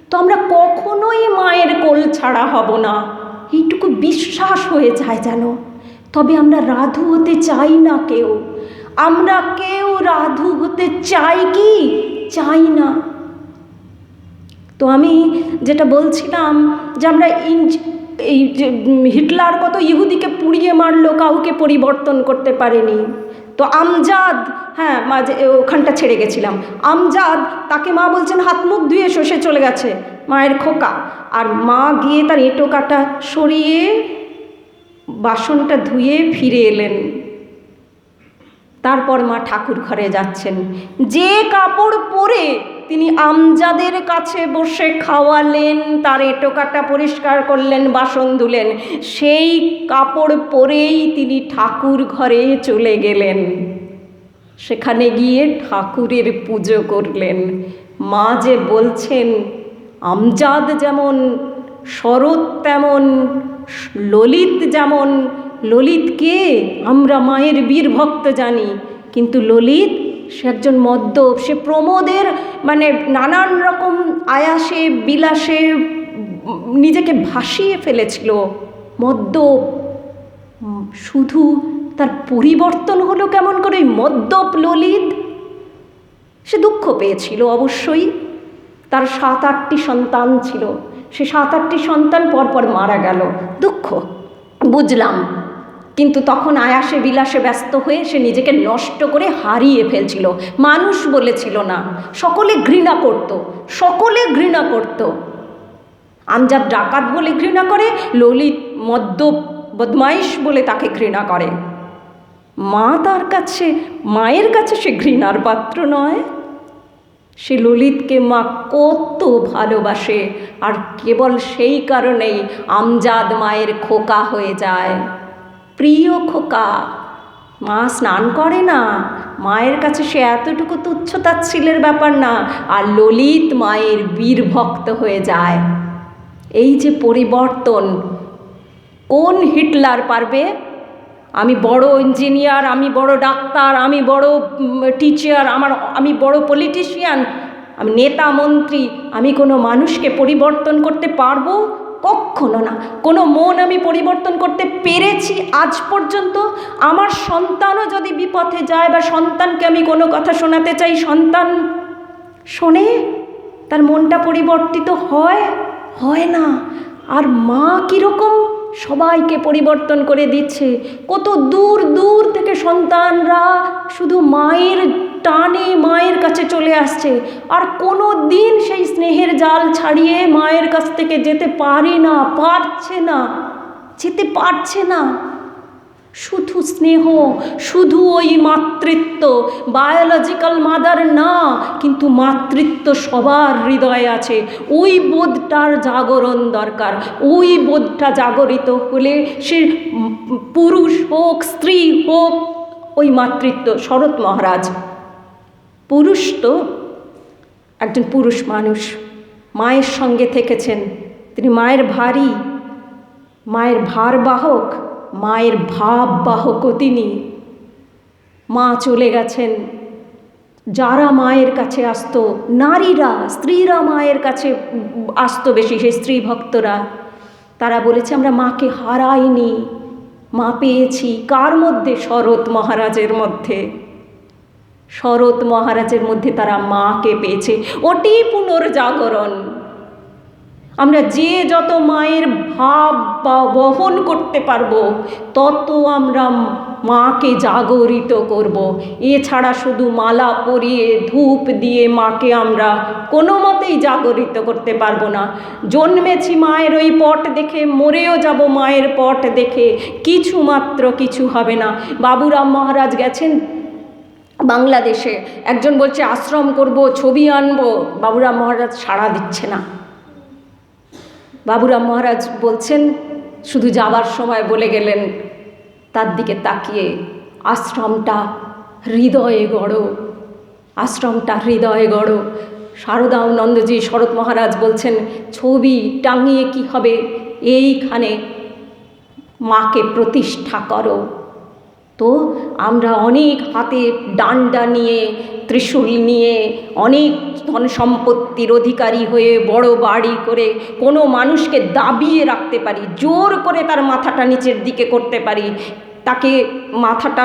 তো আমরা কখনোই মায়ের কোল ছাড়া হব না, এইটুকু বিশ্বাস হয়ে যায় যেন। তবে আমরা রাধু হতে চাই না কেউ, আমরা কেউ রাধু হতে চাই কি? চাই না। তো আমি যেটা বলছিলাম যে আমরা এই যে হিটলার কত ইহুদিকে পুড়িয়ে মারলো, কাউকে পরিবর্তন করতে পারেনি। তো আমজাদ, হ্যাঁ মাঝে ওখানটা ছেড়ে গেছিলাম, আমজাদ তাকে মা বলছেন হাত মুখ ধুয়ে সে চলে গেছে, মায়ের খোকা, আর মা গিয়ে তার এঁটো কাটা সরিয়ে বাসনটা ধুয়ে ফিরে এলেন। তারপর মা ঠাকুর ঘরে যাচ্ছেন, যে কাপড় পরে তিনি আমজাদের কাছে বসে খাওয়ালেন, তার এঁটো কাটা পরিষ্কার করলেন, বাসন ধুলেন, সেই কাপড় পরেই তিনি ঠাকুর ঘরে চলে গেলেন। সেখানে গিয়ে ঠাকুরের পুজো করলেন। মা যে বলছেন আমজাদ যেমন, শরৎ তেমন, ললিত যেমন। ললিত কে? আমরা মায়ের বীর ভক্ত জানি, কিন্তু ললিত সে একজন মদ্যপ, সে প্রমোদের মানে নানান রকম আয়াসে বিলাসে নিজেকে ভাসিয়ে ফেলেছিল। মদ্যপ, শুধু তার পরিবর্তন হলো কেমন করে? ওই মদ্যপ ললিত, সে দুঃখ পেয়েছিল অবশ্যই। তার 7-8টি সন্তান ছিল, সে 7-8টি সন্তান পরপর মারা গেল, দুঃখ বুঝলাম। কিন্তু তখন আয়াসে বিলাসে ব্যস্ত হয়ে সে নিজেকে নষ্ট করে হারিয়ে ফেলছিল। মানুষ বলেছিল না, সকলে ঘৃণা করত, সকলে ঘৃণা করত। আমজাদ ডাকাত বলে ঘৃণা করে, ললিত মদ্যপ বদমাইশ বলে তাকে ঘৃণা করে। মায়ের কাছে সে ঘৃণার পাত্র নয়। সে ললিতকে মা কত ভালোবাসে, আর কেবল সেই কারণেই আমজাদ মায়ের খোকা হয়ে যায়, প্রিয় খোকা। মা স্নান করে না, মায়ের কাছে সে এতটুকু তুচ্ছ তাচ্ছিল্যের ব্যাপার না, আর ললিত মায়ের বীর ভক্ত হয়ে যায়। এই যে পরিবর্তন, কোন হিটলার পারবে? আমি বড় ইঞ্জিনিয়ার, আমি বড় ডাক্তার, আমি বড় টিচার, আমি বড় পলিটিশিয়ান, আমি নেতা মন্ত্রী, আমি কোনো মানুষকে পরিবর্তন করতে পারবো? কখনো না। কোনো মন আমি পরিবর্তন করতে পেরেছি আজ পর্যন্ত? আমার সন্তানও যদি বিপথে যায় বা সন্তানকে আমি কোনো কথা শোনাতে চাই, সন্তান শোনে? তার মনটা পরিবর্তিত হয় না। আর মা কীরকম সবাইকে পরিবর্তন করে দিচ্ছে। কত দূর দূর থেকে সন্তানরা শুধু মায়ের টানে মায়ের কাছে চলে আসছে, আর কোনো দিন সেই স্নেহের জাল ছাড়িয়ে মায়ের কাছ থেকে যেতে পারছে না। শুধু স্নেহ, শুধু ওই মাতৃত্ব, বায়োলজিক্যাল মাদার না, কিন্তু মাতৃত্ব সবার হৃদয়ে আছে। ওই বোধটার জাগরণ দরকার। ওই বোধটা জাগরিত হলে সে পুরুষ হোক, স্ত্রী হোক, ওই মাতৃত্ব। শরৎ মহারাজ পুরুষ, তো একজন পুরুষ মানুষ, মায়ের সঙ্গে থেকেছেন, তিনি মায়ের মায়ের ভারবাহক, মায়ের ভাববাহকও তিনি। মা চলে গেছেন, যারা মায়ের কাছে আসতো, নারীরা, স্ত্রীরা মায়ের কাছে আসতো বেশি, সেই স্ত্রী ভক্তরা, তারা বলেছে আমরা মাকে হারাইনি, মা পেয়েছি। কার মধ্যে? শরৎ মহারাজের মধ্যে তারা মাকে পেয়েছে। ওটি পুনর্জাগরণ। আমরা যে যত মায়ের ভাব বা বহন করতে পারবো, তত আমরা মাকে জাগরিত করব। এছাড়া শুধু মালা পরিয়ে ধূপ দিয়ে মাকে আমরা কোনো মতেই জাগরিত করতে পারবো না। জন্মেছি মায়ের ওই পট দেখে, মরেও যাব মায়ের পট দেখে, কিছু হবে না। বাবুরাম মহারাজ গেছেন বাংলাদেশে, একজন বলছে আশ্রম করব, ছবি আনবো, বাবুরাম মহারাজ সাড়া দিচ্ছে না। বাবুরাম মহারাজ বলছেন, শুধু যাবার সময় বলে গেলেন, তার দিকে তাকিয়ে, আশ্রমটা হৃদয়ে গড়ো। শারদানন্দজি, শরৎ মহারাজ বলছেন, ছবি টাঙিয়ে কি হবে, এইখানে মাকে প্রতিষ্ঠা করো। তো আমরা অনেক হাতে ডান্ডা নিয়ে, ত্রিশূল নিয়ে, অনেক ধন সম্পত্তির অধিকারী হয়ে, বড় বাড়ি করে কোনো মানুষকে দাবিয়ে রাখতে পারি, জোর করে তার মাথাটা নিচের দিকে করতে পারি, তাকে মাথাটা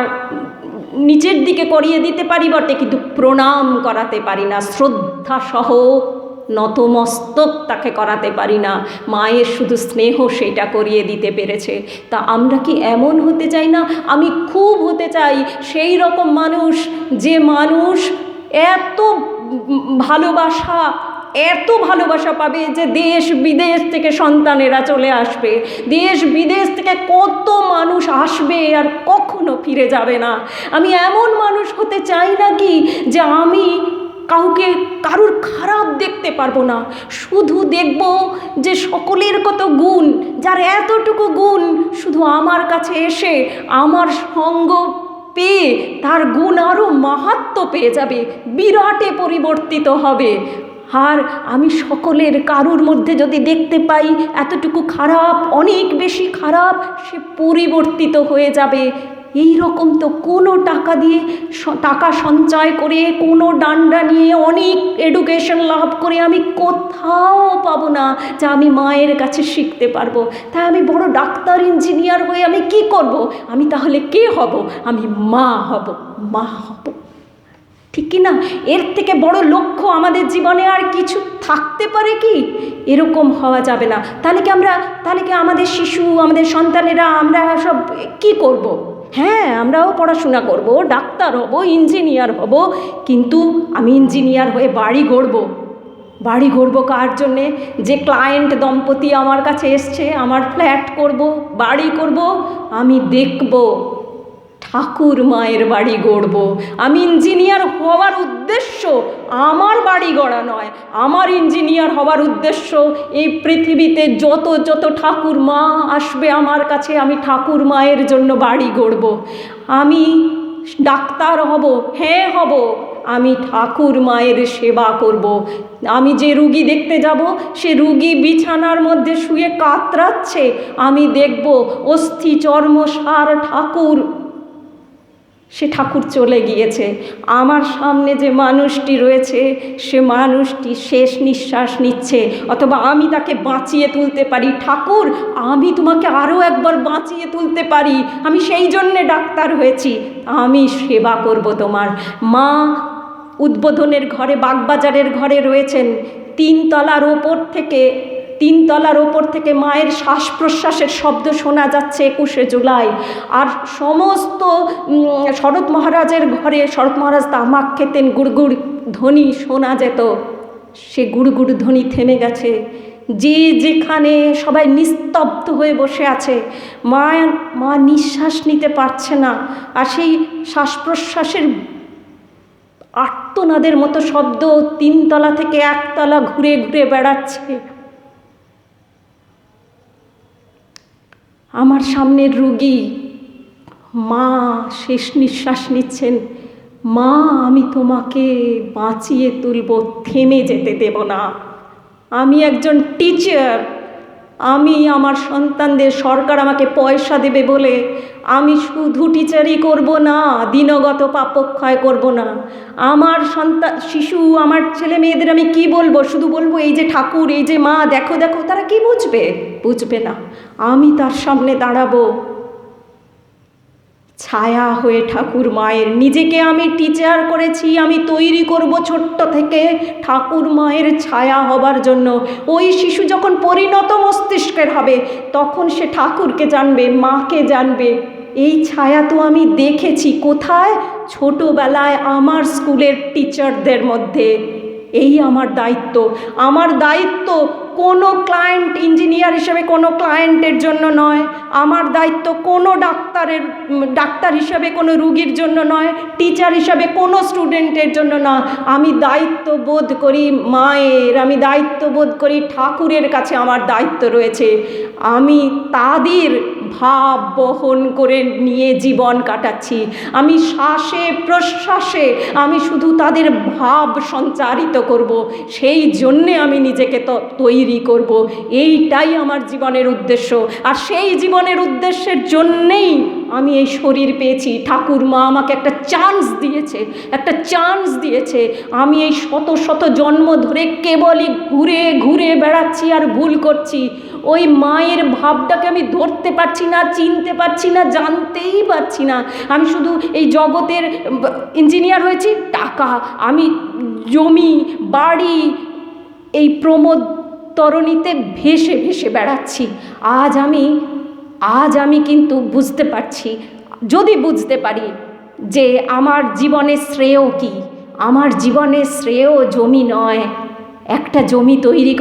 নিচের দিকে করিয়ে দিতে পারি বটে, কিন্তু প্রণাম করাতে পারি না, শ্রদ্ধা সহ নতমস্তক তাকে করাতে পারি না। মায়ের শুধু স্নেহ সেটা করিয়ে দিতে পেরেছে। তা আমরা কি এমন হতে চাই না? আমি খুব হতে চাই সেই রকম মানুষ, যে মানুষ এত ভালোবাসা পাবে যে দেশ বিদেশ থেকে সন্তানেরা চলে আসবে, দেশ বিদেশ থেকে কত মানুষ আসবে আর কখনো ফিরে যাবে না। আমি এমন মানুষ হতে চাই না কি যে আমি কারুর খারাপ দেখতে পারবো না, শুধু দেখব যে সকলের কত গুণ, যার এতটুকু গুণ শুধু আমার কাছে এসে আমার সঙ্গ পেয়ে তার গুণ আরও মাহাত্ম্য পেয়ে যাবে, বিরাটে পরিবর্তিত হবে। আর আমি সকলের কারুর মধ্যে যদি দেখতে পাই এতটুকু খারাপ, অনেক বেশি খারাপ, সে পরিবর্তিত হয়ে যাবে এই রকম তো কোনো টাকা দিয়ে টাকা সঞ্চয় করে কোনো ডান্ডা নিয়ে অনেক এডুকেশন লাভ করে আমি কোথাও পাবো না যা আমি মায়ের কাছে শিখতে পারবো। তাই আমি বড় ডাক্তার ইঞ্জিনিয়ার হয়ে আমি কি করব? আমি তাহলে কে হব? আমি মা হব, মা হব, ঠিক কি না? এর থেকে বড় লক্ষ্য আমাদের জীবনে আর কিছু থাকতে পারে কি? এরকম হওয়া যাবে না। তাহলে কি আমাদের শিশু, আমাদের সন্তানেরা আমরা সব কি করব? হ্যাঁ, আমরাও পড়াশোনা করব, ডাক্তার হব, ইঞ্জিনিয়ার হব, কিন্তু আমি ইঞ্জিনিয়ার হয়ে বাড়ি গড়ব কার জন্যে? যে ক্লায়েন্ট দম্পতি আমার কাছে এসছে, আমার ফ্ল্যাট করব, বাড়ি করব, আমি দেখব ঠাকুর মায়ের বাড়ি গড়ব। আমি ইঞ্জিনিয়ার হওয়ার উদ্দেশ্য আমার বাড়ি গড়া নয়, আমার ইঞ্জিনিয়ার হওয়ার উদ্দেশ্য এই পৃথিবীতে যত ঠাকুর মা আসবে আমার কাছে, আমি ঠাকুর মায়ের জন্য বাড়ি গড়ব। আমি ডাক্তার হব, হ্যাঁ হব, আমি ঠাকুর মায়ের সেবা করব। আমি যে রুগী দেখতে যাব, সে রুগী বিছানার মধ্যে শুয়ে কাতরাচ্ছে, আমি দেখব অস্থি চর্ম সার ঠাকুর, সে ঠাকুর চলে গিয়েছে। আমার সামনে যে মানুষটি রয়েছে, সে মানুষটি শেষ নিঃশ্বাস নিচ্ছে, অথবা আমি তাকে বাঁচিয়ে তুলতে পারি। ঠাকুর, আমি তোমাকে আরও একবার বাঁচিয়ে তুলতে পারি, আমি সেই জন্যে ডাক্তার হয়েছি, আমি সেবা করব তোমার। মা উদ্বোধনের ঘরে, বাগবাজারের ঘরে রয়েছেন। তিনতলার ওপর থেকে মায়ের শ্বাস প্রশ্বাসের শব্দ শোনা যাচ্ছে 21শে জুলাই। আর সমস্ত শরৎ মহারাজের ঘরে, শরৎ মহারাজ তামাক খেতেন, গুড়গুড় ধ্বনি শোনা যেত। সে গুড়গুড় ধ্বনি থেমে গেছে। যে যেখানে সবাই নিস্তব্ধ হয়ে বসে আছে, মা নিঃশ্বাস নিতে পারছে না। আর সেই শ্বাস প্রশ্বাসের আর্তনাদের মতো শব্দ 3 তলা থেকে 1 তলা ঘুরে ঘুরে বেড়াচ্ছে। আমার সামনের রুগী, মা শেষ নিঃশ্বাস নিচ্ছেন। মা, আমি তোমাকে বাঁচিয়ে তুলব, থেমে যেতে দেব না। আমি একজন টিচার, আমি আমার সন্তানদের, সরকার আমাকে পয়সা দেবে বলে আমি শুধু টিচারই করব না, দিনগত পাপক্ষয় করব না। আমার শিশু, আমার ছেলে মেয়েদের আমি কি বলবো? শুধু বলবো এই যে ঠাকুর, এই যে মা, দেখো দেখো। তারা কি বুঝবে না। আমি তার সামনে দাঁড়াবো ছায়া হয়ে ঠাকুর মায়ের। নিজেকে আমি টিচার করেছি, আমি তৈরি করব ছোট্ট থেকে ঠাকুর মায়ের ছায়া হবার জন্য। ওই শিশু যখন পরিণত মস্তিষ্কের হবে, তখন সে ঠাকুরকে জানবে, মাকে জানবে। এই ছায়া তো আমি দেখেছি কোথায়? ছোটবেলায় আমার স্কুলের টিচারদের মধ্যে। এই আমার দায়িত্ব কোনো ক্লায়েন্ট, ইঞ্জিনিয়ার হিসেবে কোনো ক্লায়েন্টের জন্য নয়, আমার দায়িত্ব কোনো ডাক্তার হিসাবে কোনো রুগীর জন্য নয়, টিচার হিসাবে কোনো স্টুডেন্টের জন্য না। আমি দায়িত্ব বোধ করি মায়ের, আমি দায়িত্ব বোধ করি ঠাকুরের কাছে আমার দায়িত্ব রয়েছে। আমি তাদের ভাব বহন করে নিয়ে জীবন কাটাচ্ছি। আমি শ্বাসে প্রশ্বাসে আমি শুধু তাদের ভাব সঞ্চারিত করব, সেই জন্যে আমি নিজেকে তৈরি করব। এইটাই আমার জীবনের উদ্দেশ্য। আর সেই জীবনের উদ্দেশ্যের জন্যেই আমি এই শরীর পেয়েছি। ঠাকুর মা আমাকে একটা চান্স দিয়েছে। আমি এই শত জন্ম ধরে কেবলই ঘুরে ঘুরে বেড়াচ্ছি আর ভুল করছি। ওই মায়ের ভাবটাকে আমি ধরতে পারছি না, চিনতে পারছি না, জানতেই পারছি না। আমি শুধু এই জগতের ইঞ্জিনিয়ার হয়েছি, টাকা, আমি জমি বাড়ি, এই প্রমোদ তরণীতে ভেসে ভেসে বেড়াচ্ছি। আজ আমি কিন্তু বুঝতে পারছি, যদি বুঝতে পারি যে আমার জীবনের শ্রেয় কি। আমার জীবনের শ্রেয় জমি নয়। একটা জমি তৈরি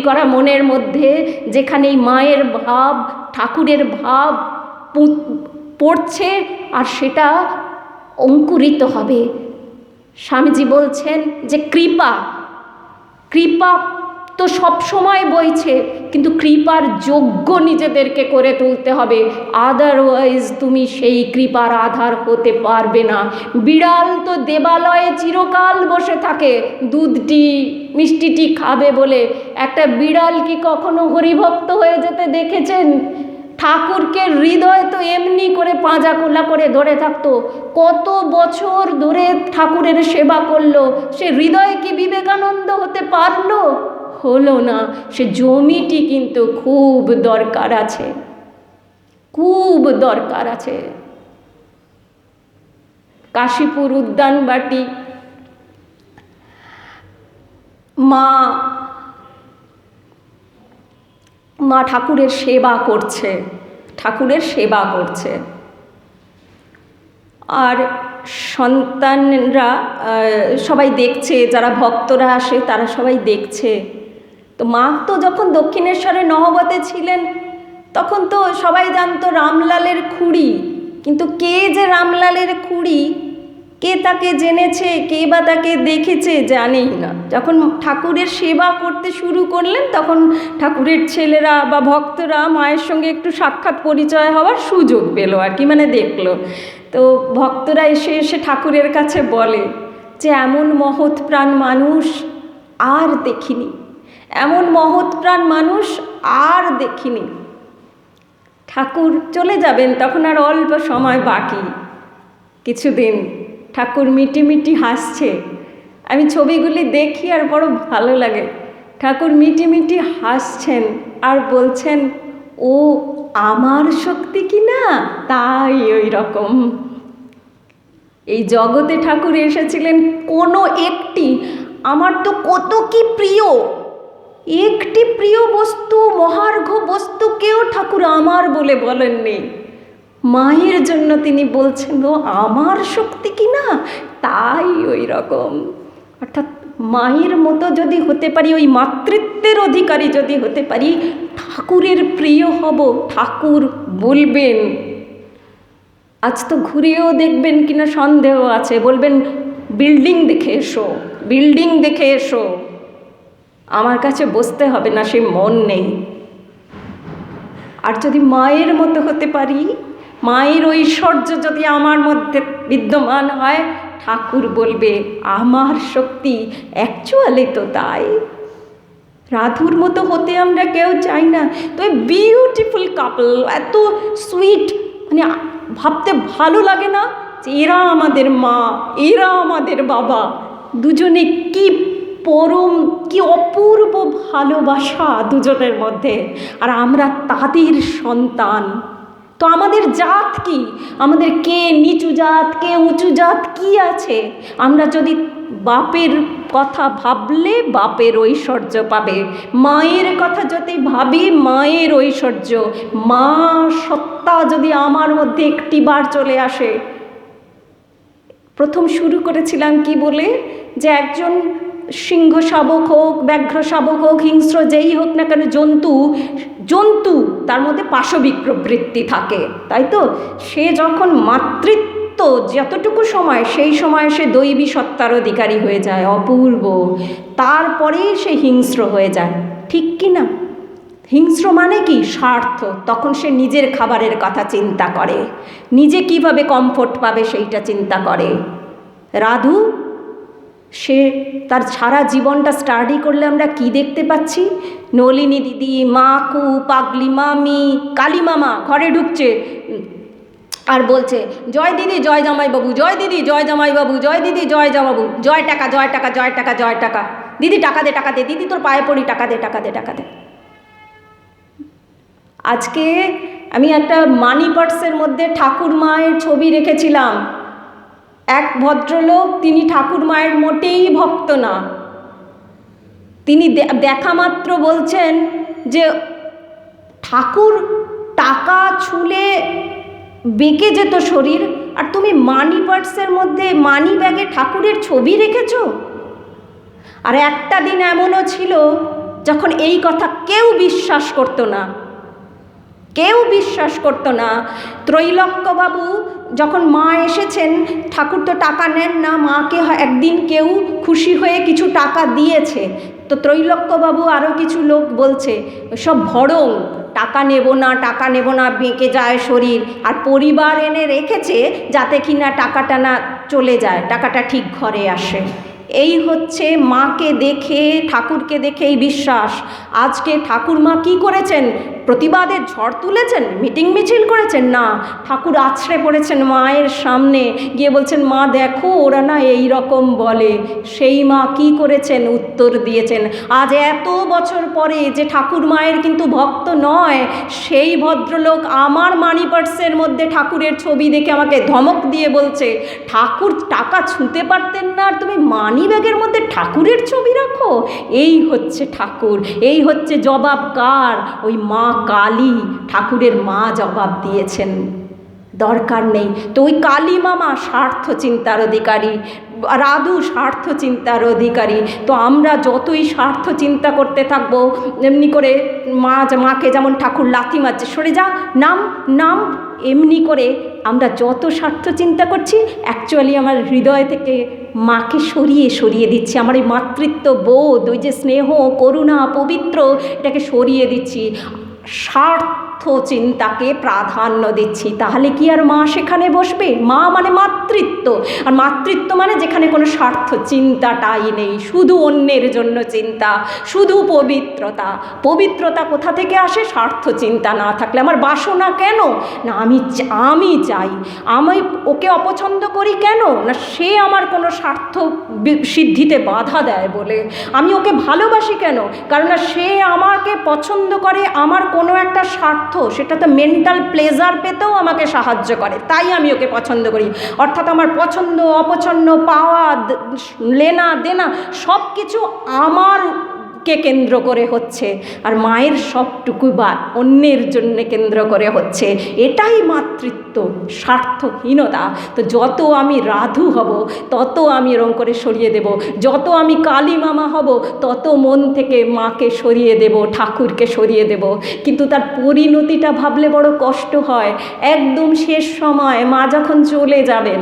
করা মনের মধ্যে, যেখানে মায়ের ভাব, ঠাকুরের ভাব পড়ছে, আর সেটা অঙ্কুরিত হবে। স্বামীজি বলছেন যে কৃপা তো সব সময় বইছে, কিন্তু কৃপার যোগ্য নিজেদেরকে করে তুলতে হবে, আদারওয়াইজ তুমি সেই কৃপার আধার হতে পারবে না। বিড়াল তো দেবালয়ে চিরকাল বসে থাকে দুধটি মিষ্টিটি খাবে বলে। একটা বিড়াল কি কখনো হরিভক্ত হয়ে যেতে দেখেছেন? ঠাকুরকে হৃদয় তো এমনি করে পাঁজা কোলা করে ধরে থাকতো, কত বছর ধরে ঠাকুরের সেবা করলো, সে হৃদয় কি বিবেকানন্দ হতে পারলো? হলো না। সে জমিটি কিন্তু খুব দরকার আছে, খুব দরকার আছে। কাশীপুর উদ্যানবাটি মা ঠাকুরের সেবা করছে, ঠাকুরের সেবা করছে। আর সন্তানরা সবাই দেখছে, যারা ভক্তরা আসে তারা সবাই দেখছে। তো মা তো যখন দক্ষিণেশ্বরে নহবতে ছিলেন তখন তো সবাই জানতো রামলালের খুড়ি, কিন্তু কে যে রামলালের খুড়ি, কে তাকে জেনেছে, কে বা তাকে দেখেছে, জানেই না। যখন ঠাকুরের সেবা করতে শুরু করলেন তখন ঠাকুরের ছেলেরা বা ভক্তরা মায়ের সঙ্গে একটু সাক্ষাৎ পরিচয় হওয়ার সুযোগ পেল আর কি, মানে দেখলো। তো ভক্তরা এসে এসে ঠাকুরের কাছে বলে যে এমন মহৎ প্রাণ মানুষ আর দেখিনি, এমন মহৎ প্রাণ মানুষ আর দেখিনি। ঠাকুর চলে যাবেন, তখন আর অল্প সময় বাকি, কিছুদিন। ঠাকুর মিটি মিটি হাসছে, আমি ছবিগুলি দেখি আর বড় ভালো লাগে। ঠাকুর মিটি মিটি হাসছেন আর বলছেন, ও আমার শক্তি কি না, তাই ওই রকম। এই জগতে ঠাকুর এসেছিলেন কোনো একটি, আমার তো কত কি প্রিয়, একটি প্রিয় বস্তু, মহার্ঘ বস্তুকেও ঠাকুর আমার বলে বলেননি। মায়ের জন্য তিনি বলছেন, ও আমার শক্তি কি না, তাই ওই রকম। অর্থাৎ মায়ের মতো যদি হতে পারি, ওই মাতৃত্বের অধিকারী যদি হতে পারি, ঠাকুরের প্রিয় হব, ঠাকুর বলবেন। আজ তো ঘুরেও দেখবেন কিনা সন্দেহ আছে, বলবেন বিল্ডিং দেখে এসো, বিল্ডিং দেখে এসো। আমার কাছে বসতে হবে না, সে মন নেই। আর যদি মায়ের মতো হতে পারি, মায়ের ঐশ্বর্য যদি আমার মধ্যে বিদ্যমান হয়, ঠাকুর বলবে আমার শক্তি। অ্যাকচুয়ালি তো তাই। রাধুর মতো হতে আমরা কেউ চাই না। তো বিউটিফুল কাপল, এত সুইট, মানে ভাবতে ভালো লাগে না যে এরা আমাদের মা, এরা আমাদের বাবা, দুজনে কি পরম, কি অপূর্ব ভালোবাসা দুজনের মধ্যে, আর আমরা তাদের সন্তান। তো আমাদের জাত কি, আমাদের কে নিচু জাত, কে উঁচু জাত কি আছে? আমরা যদি বাপের কথা ভাবলে বাপের ঐশ্বর্য পাবে, মায়ের কথা যদি ভাবি মায়ের ঐশ্বর্য, মা সত্তা যদি আমার মধ্যে একটিবার চলে আসে। প্রথম শুরু করেছিলাম কি বলে, যে একজন সিংহ শাবক হোক, ব্যাঘ্র শাবক হোক, হিংস্র যেই হোক না কেন, জন্তু তার মধ্যে পাশবিক প্রবৃত্তি থাকে, তাই তো? সে যখন মাতৃত্ব যতটুকু সময়, সেই সময় সে দৈবী সত্তার অধিকারী হয়ে যায়, অপূর্ব। তারপরেই সে হিংস্র হয়ে যায়, ঠিক কি না? হিংস্র মানে কি? স্বার্থ। তখন সে নিজের খাবারের কথা চিন্তা করে, নিজে কিভাবে কমফোর্ট পাবে সেইটা চিন্তা করে। রাধু, সে তার সারা জীবনটা স্টাডি করলে আমরা কি দেখতে পাচ্ছি? নলিনী দিদি, মাকু, পাগলি মামি, কালী মামা ঘরে ঢুকছে আর বলছে, জয় দিদি জয় জামাইবাবু, জয় দিদি জয় জামাইবাবু, জয় দিদি জয় জামাইবাবু, জয় টাকা, জয় টাকা, জয় টাকা, জয় টাকা, দিদি টাকা দে, টাকা দে, দিদি তোর পায়ে পড়ি, টাকা দে, টাকা দে, টাকা দে। আজকে আমি একটা মানি পার্সের মধ্যে ঠাকুর মায়ের ছবি রেখেছিলাম। এক ভদ্রলোক, তিনি ঠাকুর মায়ের মোটেই ভক্ত না। তিনি দেখা মাত্র বলছেন যে ঠাকুর টাকা ছুলে বেঁকে যেত শরীর, আর তুমি মানি পার্সের মধ্যে, মানি ব্যাগে ঠাকুরের ছবি রেখেছ। আর একটা দিন এমনও ছিল যখন এই কথা কেউ বিশ্বাস করতো না, কেউ বিশ্বাস করতো না। ত্রৈলোক্যবাবু যখন মা এসেছেন, ঠাকুর তো টাকা নেন না, মাকে একদিন কেউ খুশি হয়ে কিছু টাকা দিয়েছে। তো ত্রৈলোক্যবাবু আরও কিছু লোক বলছে, সব ভড়ং, টাকা নেব না, টাকা নেব না, বেঁকে যায় শরীর। আর পরিবার এনে রেখেছে যাতে কিনা টাকাটা না চলে যায়, টাকাটা ঠিক ঘরে আসে। এই হচ্ছে মাকে দেখে, ঠাকুরকে দেখে এই বিশ্বাস। আজকে ঠাকুর মা কী করেছেন? প্রতিবাদের ঝড় তুলেছেন, মিটিং মিছিল করেছেন? না, ঠাকুর আছড়ে পড়েছেন মায়ের সামনে, গিয়ে বলছেন, মা দেখো ওরা না এই রকম বলে। সেই মা কি করেছেন? উত্তর দিয়েছেন। আজ এত বছর পরে যে ঠাকুর মায়ের কিন্তু ভক্ত নয়, সেই ভদ্রলোক আমার মানি পার্সের মধ্যে ঠাকুরের ছবি দেখে আমাকে ধমক দিয়ে বলছে, ঠাকুর টাকা ছুঁতে পারতেন না আর তুমি মানি ব্যাগের মধ্যে ঠাকুরের ছবি রাখো? এই হচ্ছে ঠাকুর, এই হচ্ছে জবাব কার? ওই মা কালী, ঠাকুরের মা জবাব দিয়েছেন। দরকার নেই তো ওই কালী মামা স্বার্থ চিন্তার অধিকারী, রাধু স্বার্থ চিন্তার অধিকারী। তো আমরা যতই স্বার্থ চিন্তা করতে থাকবো, এমনি করে মাকে যেমন ঠাকুর লাথি মারছে, সরে যা, নাম নাম, এমনি করে আমরা যত স্বার্থ চিন্তা করছি, অ্যাকচুয়ালি আমার হৃদয় থেকে মাকে সরিয়ে সরিয়ে দিচ্ছি। আমার এই মাতৃত্ব বোধ, ওই যে স্নেহ, করুণা, পবিত্র, এটাকে সরিয়ে দিচ্ছি, স্বার্থ চিন্তাকে প্রাধান্য দিচ্ছি। তাহলে কি আর মা সেখানে বসবে? মা মানে মাতৃত্ব, আর মাতৃত্ব মানে যেখানে কোনো স্বার্থ চিন্তাটাই নেই, শুধু অন্যের জন্য চিন্তা, শুধু পবিত্রতা। পবিত্রতা কোথা থেকে আসে? স্বার্থ চিন্তা না থাকলে। আমার বাসনা কেন? না আমি চাই, আমি ওকে অপছন্দ করি কেন? না সে আমার কোনো স্বার্থ সিদ্ধিতে বাধা দেয় বলে। আমি ওকে ভালোবাসি কেন? কারণ সে আমাকে পছন্দ করে, আমার কোনো একটা স্বার্থ, সেটা তো মেন্টাল প্লেজার পেতেও আমাকে সাহায্য করে, তাই আমি ওকে পছন্দ করি। অর্থাৎ আমার পছন্দ অপছন্দ, পাওয়া লেনা দেনা সব কিছু আমারকে কেন্দ্র করে হচ্ছে, আর মায়ের সবটুকু বা অন্যের জন্য কেন্দ্র করে হচ্ছে। এটাই মাতৃত্ব, স্বার্থহীনতা। তো যত আমি রাধু হব তত আমি এরম করে সরিয়ে দেব, যত আমি কালী মামা হব তত মন থেকে মাকে সরিয়ে দেব, ঠাকুরকে সরিয়ে দেব। কিন্তু তার পরিণতিটা ভাবলে বড় কষ্ট হয়। একদম শেষ সময় মা যখন চলে যাবেন,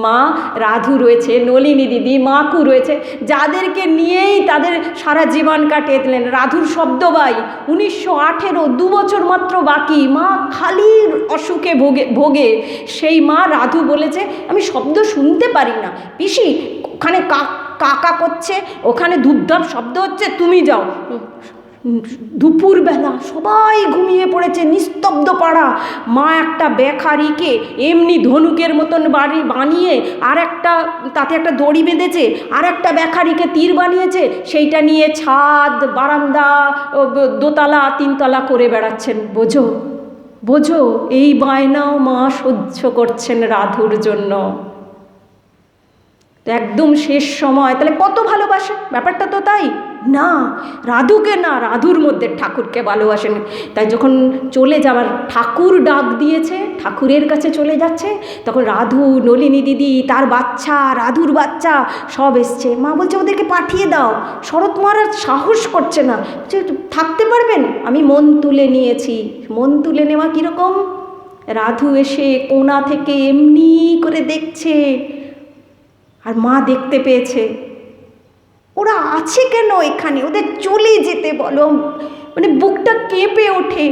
মা রাধু রয়েছে, নলিনী দিদি, মাকু রয়েছে, যাদেরকে নিয়েই তাদের সারা জীবন কাটিয়ে দিলেন। রাধুর শব্দবাই 1918, 2 বছর মাত্র বাকি, মা খালি অসুখে ভোগে। সেই মা রাধু বলেছে, আমি শব্দ শুনতে পারি না, পিসি ওখানে কাকা করছে, ওখানে ধূপধাপ শব্দ হচ্ছে, তুমি যাও। দুপুরবেলা সবাই ঘুমিয়ে পড়েছে, নিস্তব্ধ পাড়া। মা একটা বেখারিকে এমনি ধনুকের মতন বাড়ি বানিয়ে, আর একটা তাতে একটা দড়ি বেঁধেছে, আর একটা বেখারিকে তীর বানিয়েছে, সেইটা নিয়ে ছাদ, বারান্দা, দোতলা, 3তলা করে বেড়াচ্ছেন। বোঝো বোঝো, এই বায়নাও মা সহ্য করছেন রাধুর জন্য। তো একদম শেষ সময়, তাহলে কত ভালোবাসে, ব্যাপারটা তো তাই না? রাধুকে না, রাধুর মধ্যে ঠাকুরকে ভালোবাসেন। তাই যখন চলে যাওয়ার, ঠাকুর ডাক দিয়েছে, ঠাকুরের কাছে চলে যাচ্ছে, তখন রাধু, নলিনী দিদি, তার বাচ্চা, রাধুর বাচ্চা সব এসছে। মা বলছে ওদেরকে পাঠিয়ে দাও। শরৎ মহারাজ সাহস করছে না, যে থাকতে পারবেন? আমি মন তুলে নিয়েছি। মন তুলে নেওয়া কীরকম? রাধু এসে কোণা থেকে এমনি করে দেখছে, আর মা দেখতে পেয়েছে ওরা আছে কেন এখানে, ওদের চলে যেতে বলো। মানে বুকটা কেঁপে ওঠে।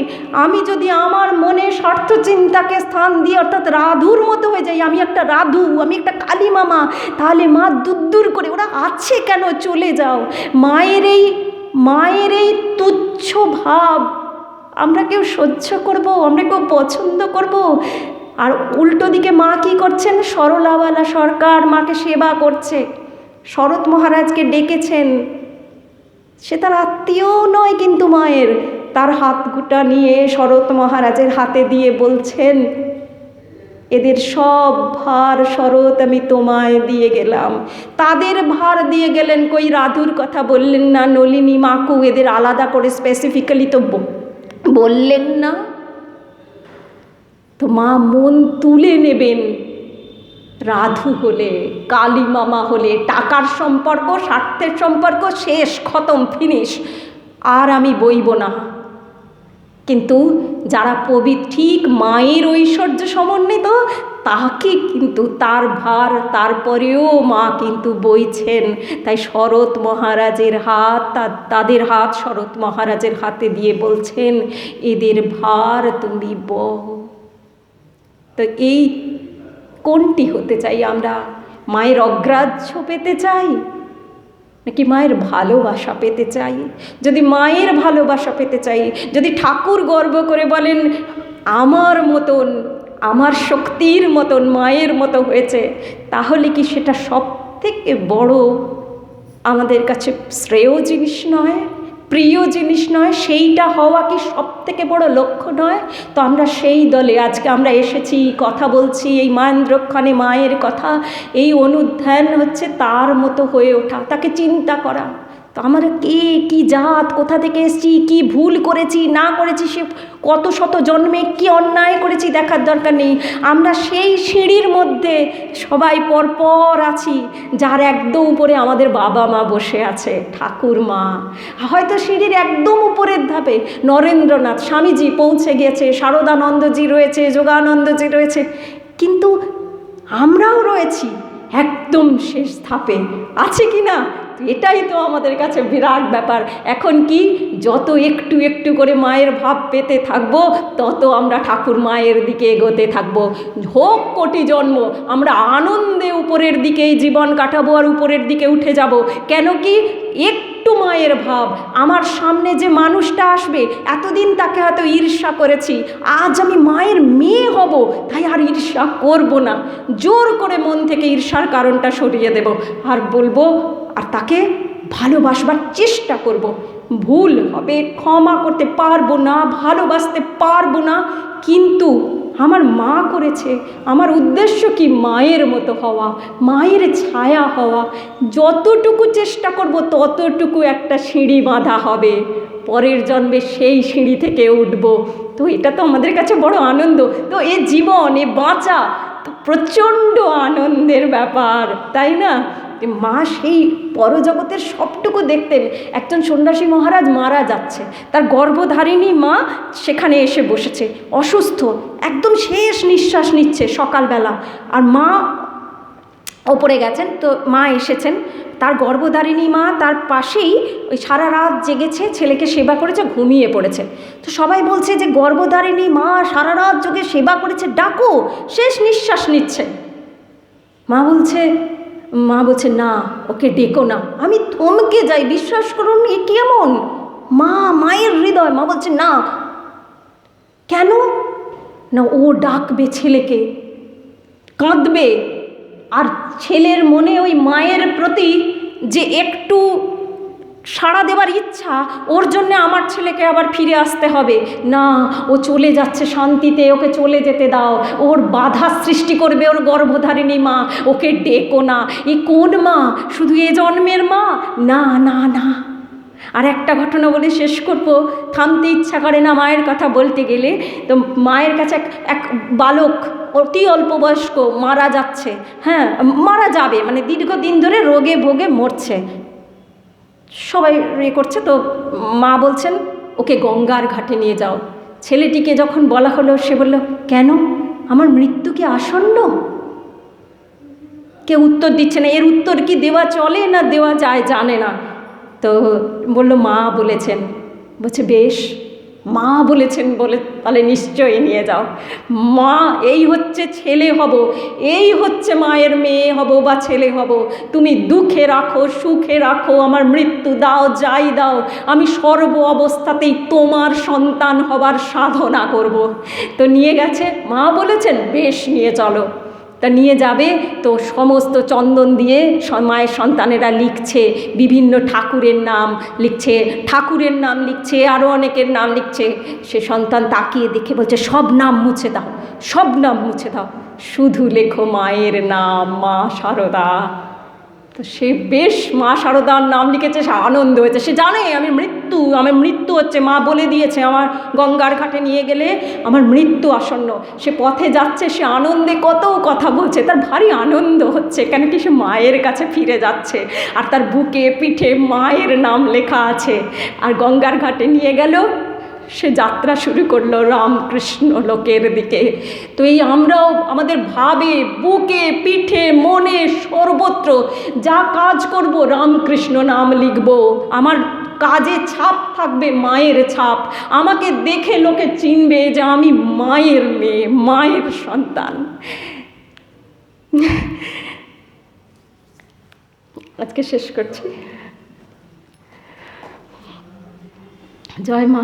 আমি যদি আমার মনে স্বার্থ চিন্তাকে স্থান দিই, অর্থাৎ রাধুর মতো হয়ে যাই, আমি একটা রাধু, আমি একটা কালী মামা, তাহলে মা দূর করে, ওরা আছে কেন, চলে যাও। মায়ের এই তুচ্ছ ভাব আমরা কেউ সহ্য করব? আমরা কেউ পছন্দ করব? আর উল্টো দিকে মা কি করছেন? সরলাওয়ালা সরকার মাকে সেবা করছে। শরৎ মহারাজকে ডেকেছেন, সে তার আত্মীয়ও নয় কিন্তু মায়ের। তার হাতগুটা নিয়ে শরৎ মহারাজের হাতে দিয়ে বলছেন, এদের সব ভার শরৎ আমি তোমায় দিয়ে গেলাম। তাদের ভার দিয়ে গেলেন, কই রাধুর কথা বললেন না? নলিনী, মাকু, এদের আলাদা করে স্পেসিফিক্যালি তো বললেন না। তো মা মন তুলে নেবেন। রাধু হলে, কালী মামা হলে, টাকার সম্পর্ক, স্বার্থের সম্পর্ক শেষ, খতম, ফিনিশ, আর আমি বইব না। কিন্তু যারা ঠিক মায়ের ঐশ্বর্য সমন্বিত, তাকে কিন্তু তার ভার তারপরেও মা কিন্তু বইছেন। তাই শরৎ মহারাজের হাত, তাদের হাত শরৎ মহারাজের হাতে দিয়ে বলছেন, এদের ভার তুমি বহ। তো এই কোনটি হতে চাই আমরা? মায়ের অগ্রাহ্য পেতে চাই, নাকি মায়ের ভালোবাসা পেতে চাই? যদি মায়ের ভালোবাসা পেতে চাই, যদি ঠাকুর গর্ব করে বলেন আমার মতন, আমার শক্তির মতন মায়ের মতো হয়েছে, তাহলে কি সেটা সব থেকে বড় আমাদের কাছে শ্রেয় জিনিস নয়, প্রিয় জিনিস নয়? সেইটা হওয়া কি সব থেকে বড় লক্ষ্য নয়? তো আমরা সেই দলে আজকে আমরা এসেছি, কথা বলছি এই মহেন্দ্রক্ষণে মায়ের কথা। এই অনুধ্যান হচ্ছে তার মতো হয়ে ওঠা, তাকে চিন্তা করা। তো আমরা কে, কি জাত, কোথা থেকে এসেছি, কি ভুল করেছি না করেছি, সে কত শত জন্মে কি অন্যায় করেছি দেখার দরকার নেই। আমরা সেই সিঁড়ির মধ্যে সবাই পরপর আছি, যার একদম উপরে আমাদের বাবা মা বসে আছে, ঠাকুর মা। হয়তো সিঁড়ির একদম উপরের ধাপে নরেন্দ্রনাথ স্বামীজি পৌঁছে গিয়েছে, শারদানন্দজি রয়েছে, যোগানন্দজি রয়েছে, কিন্তু আমরাও রয়েছি একদম শেষ ধাপে, আছে কি না? এটাই তো আমাদের কাছে বিরাট ব্যাপার। এখন কি, যত একটু একটু করে মায়ের ভাব পেতে থাকবো, তত আমরা ঠাকুর মায়ের দিকে এগোতে থাকবো। হোক কোটি জন্ম, আমরা আনন্দে উপরের দিকেই জীবন কাটাবো আর উপরের দিকে উঠে যাব। কেন কি, একটু মায়ের ভাব, আমার সামনে যে মানুষটা আসবে, এতদিন তাকে হয়তো ঈর্ষা করেছি, আজ আমি মায়ের মেয়ে হব, তাই আর ঈর্ষা করব না। জোর করে মন থেকে ঈর্ষার কারণটা সরিয়ে দেব, আর বলবো, আর তাকে ভালোবাসবার চেষ্টা করব। ভুল হবে, ক্ষমা করতে পারবো না, ভালোবাসতে পারবো না, কিন্তু আমার মা করেছে, আমার উদ্দেশ্য কি? মায়ের মতো হওয়া, মায়ের ছায়া হওয়া। যতটুকু চেষ্টা করব ততটুকু একটা সিঁড়ি বাঁধা হবে, পরের জন্মে সেই সিঁড়ি থেকে উঠব। তো এটা তো আমাদের কাছে বড় আনন্দ। তো এ জীবন, এ বাঁচা তো প্রচণ্ড আনন্দের ব্যাপার, তাই না? মা সেই পরজগতের সবটুকু দেখতেন। একজন সন্ন্যাসী মহারাজ মারা যাচ্ছে, তার গর্ভধারিণী মা সেখানে এসে বসেছে, অসুস্থ, একদম শেষ নিঃশ্বাস নিচ্ছে সকালবেলা, আর মা ওপরে গেছেন। তো মা এসেছেন, তার গর্ভধারিণী মা তার পাশেই ওই সারা রাত জেগেছে, ছেলেকে সেবা করেছে, ঘুমিয়ে পড়েছে। তো সবাই বলছে যে গর্ভধারিণী মা সারা রাত জেগে সেবা করেছে, ডাকো, শেষ নিঃশ্বাস নিচ্ছে। মা বলছে না, ওকে ডেকো না। আমি থমকে যাই, বিশ্বাস করুন, এ কেমন মা, মায়ের হৃদয়। মা বলছে না। কেন না, ও ডাকবে ছেলেকে, কাঁদবে, আর ছেলের মনে ওই মায়ের প্রতি যে একটু সাড়া দেওয়ার ইচ্ছা, ওর জন্যে আমার ছেলেকে আবার ফিরে আসতে হবে না, ও চলে যাচ্ছে শান্তিতে, ওকে চলে যেতে দাও। ওর বাধা সৃষ্টি করবে ওর গর্ভধারিণী মা, ওকে ডেকো না। এ কোন মা? শুধু এ জন্মের মা? না না না। আর একটা ঘটনা বলে শেষ করব, থামতে ইচ্ছা করে না মায়ের কথা বলতে গেলে। তো মায়ের কাছে এক বালক, অতি অল্প বয়স্ক, মারা যাচ্ছে, হ্যাঁ মারা যাবে, মানে দীর্ঘদিন ধরে রোগে ভোগে মরছে, সবাই করছে। তো মা বলছেন ওকে গঙ্গার ঘাটে নিয়ে যাও। ছেলেটিকে যখন বলা হলো, সে বলল কেন, আমার মৃত্যু কি আসন্ন? কেউ উত্তর দিচ্ছে না। এর উত্তর কি দেওয়া চলে না দেওয়া যায় জানে না। তো বলল মা বলেছেন। বলছে বেশ, মা বলেছেন বলে তাহলে নিশ্চয়ই নিয়ে যাও। মা, এই হচ্ছে ছেলে হব, এই হচ্ছে মায়ের মেয়ে হব বা ছেলে হব। তুমি দুঃখে রাখো, সুখে রাখো, আমার মৃত্যু দাও, যাই দাও, আমি সর্ব অবস্থাতেই তোমার সন্তান হবার সাধনা করব। তো নিয়ে গেছে, মা বলেছেন বেশ নিয়ে চলো। তা নিয়ে যাবে, তো সমস্ত চন্দন দিয়ে মায়ের সন্তানেরা লিখছে, বিভিন্ন ঠাকুরের নাম লিখছে, ঠাকুরের নাম লিখছে, আরও অনেকের নাম লিখছে। সে সন্তান তাকিয়ে দেখে বলছে সব নাম মুছে দাও, সব নাম মুছে দাও, শুধু লেখো মায়ের নাম, মা শারদা। তো সে বেশ মা শারদার নাম লিখেছে, সে আনন্দ হয়েছে। সে জানে আমার মৃত্যু হচ্ছে, মা বলে দিয়েছে আমার গঙ্গার ঘাটে নিয়ে গেলে আমার মৃত্যু আসন্ন। সে পথে যাচ্ছে, সে আনন্দে কত কথা বলছে, তার ভারী আনন্দ হচ্ছে, কেন কি সে মায়ের কাছে ফিরে যাচ্ছে, আর তার বুকে পিঠে মায়ের নাম লেখা আছে। আর গঙ্গার ঘাটে নিয়ে গেল, সে যাত্রা শুরু করলো রামকৃষ্ণ লোকের দিকে। তো এই আমরাও আমাদের ভাবে, বুকে, পিঠে, মনে, সর্বত্র যা কাজ করব রামকৃষ্ণ নাম লিখব। আমার কাজে ছাপ থাকবে মায়ের ছাপ, আমাকে দেখে লোকে চিনবে যে আমি মায়ের মেয়ে, মায়ের সন্তান। আজকে শেষ করছি। জয় মা।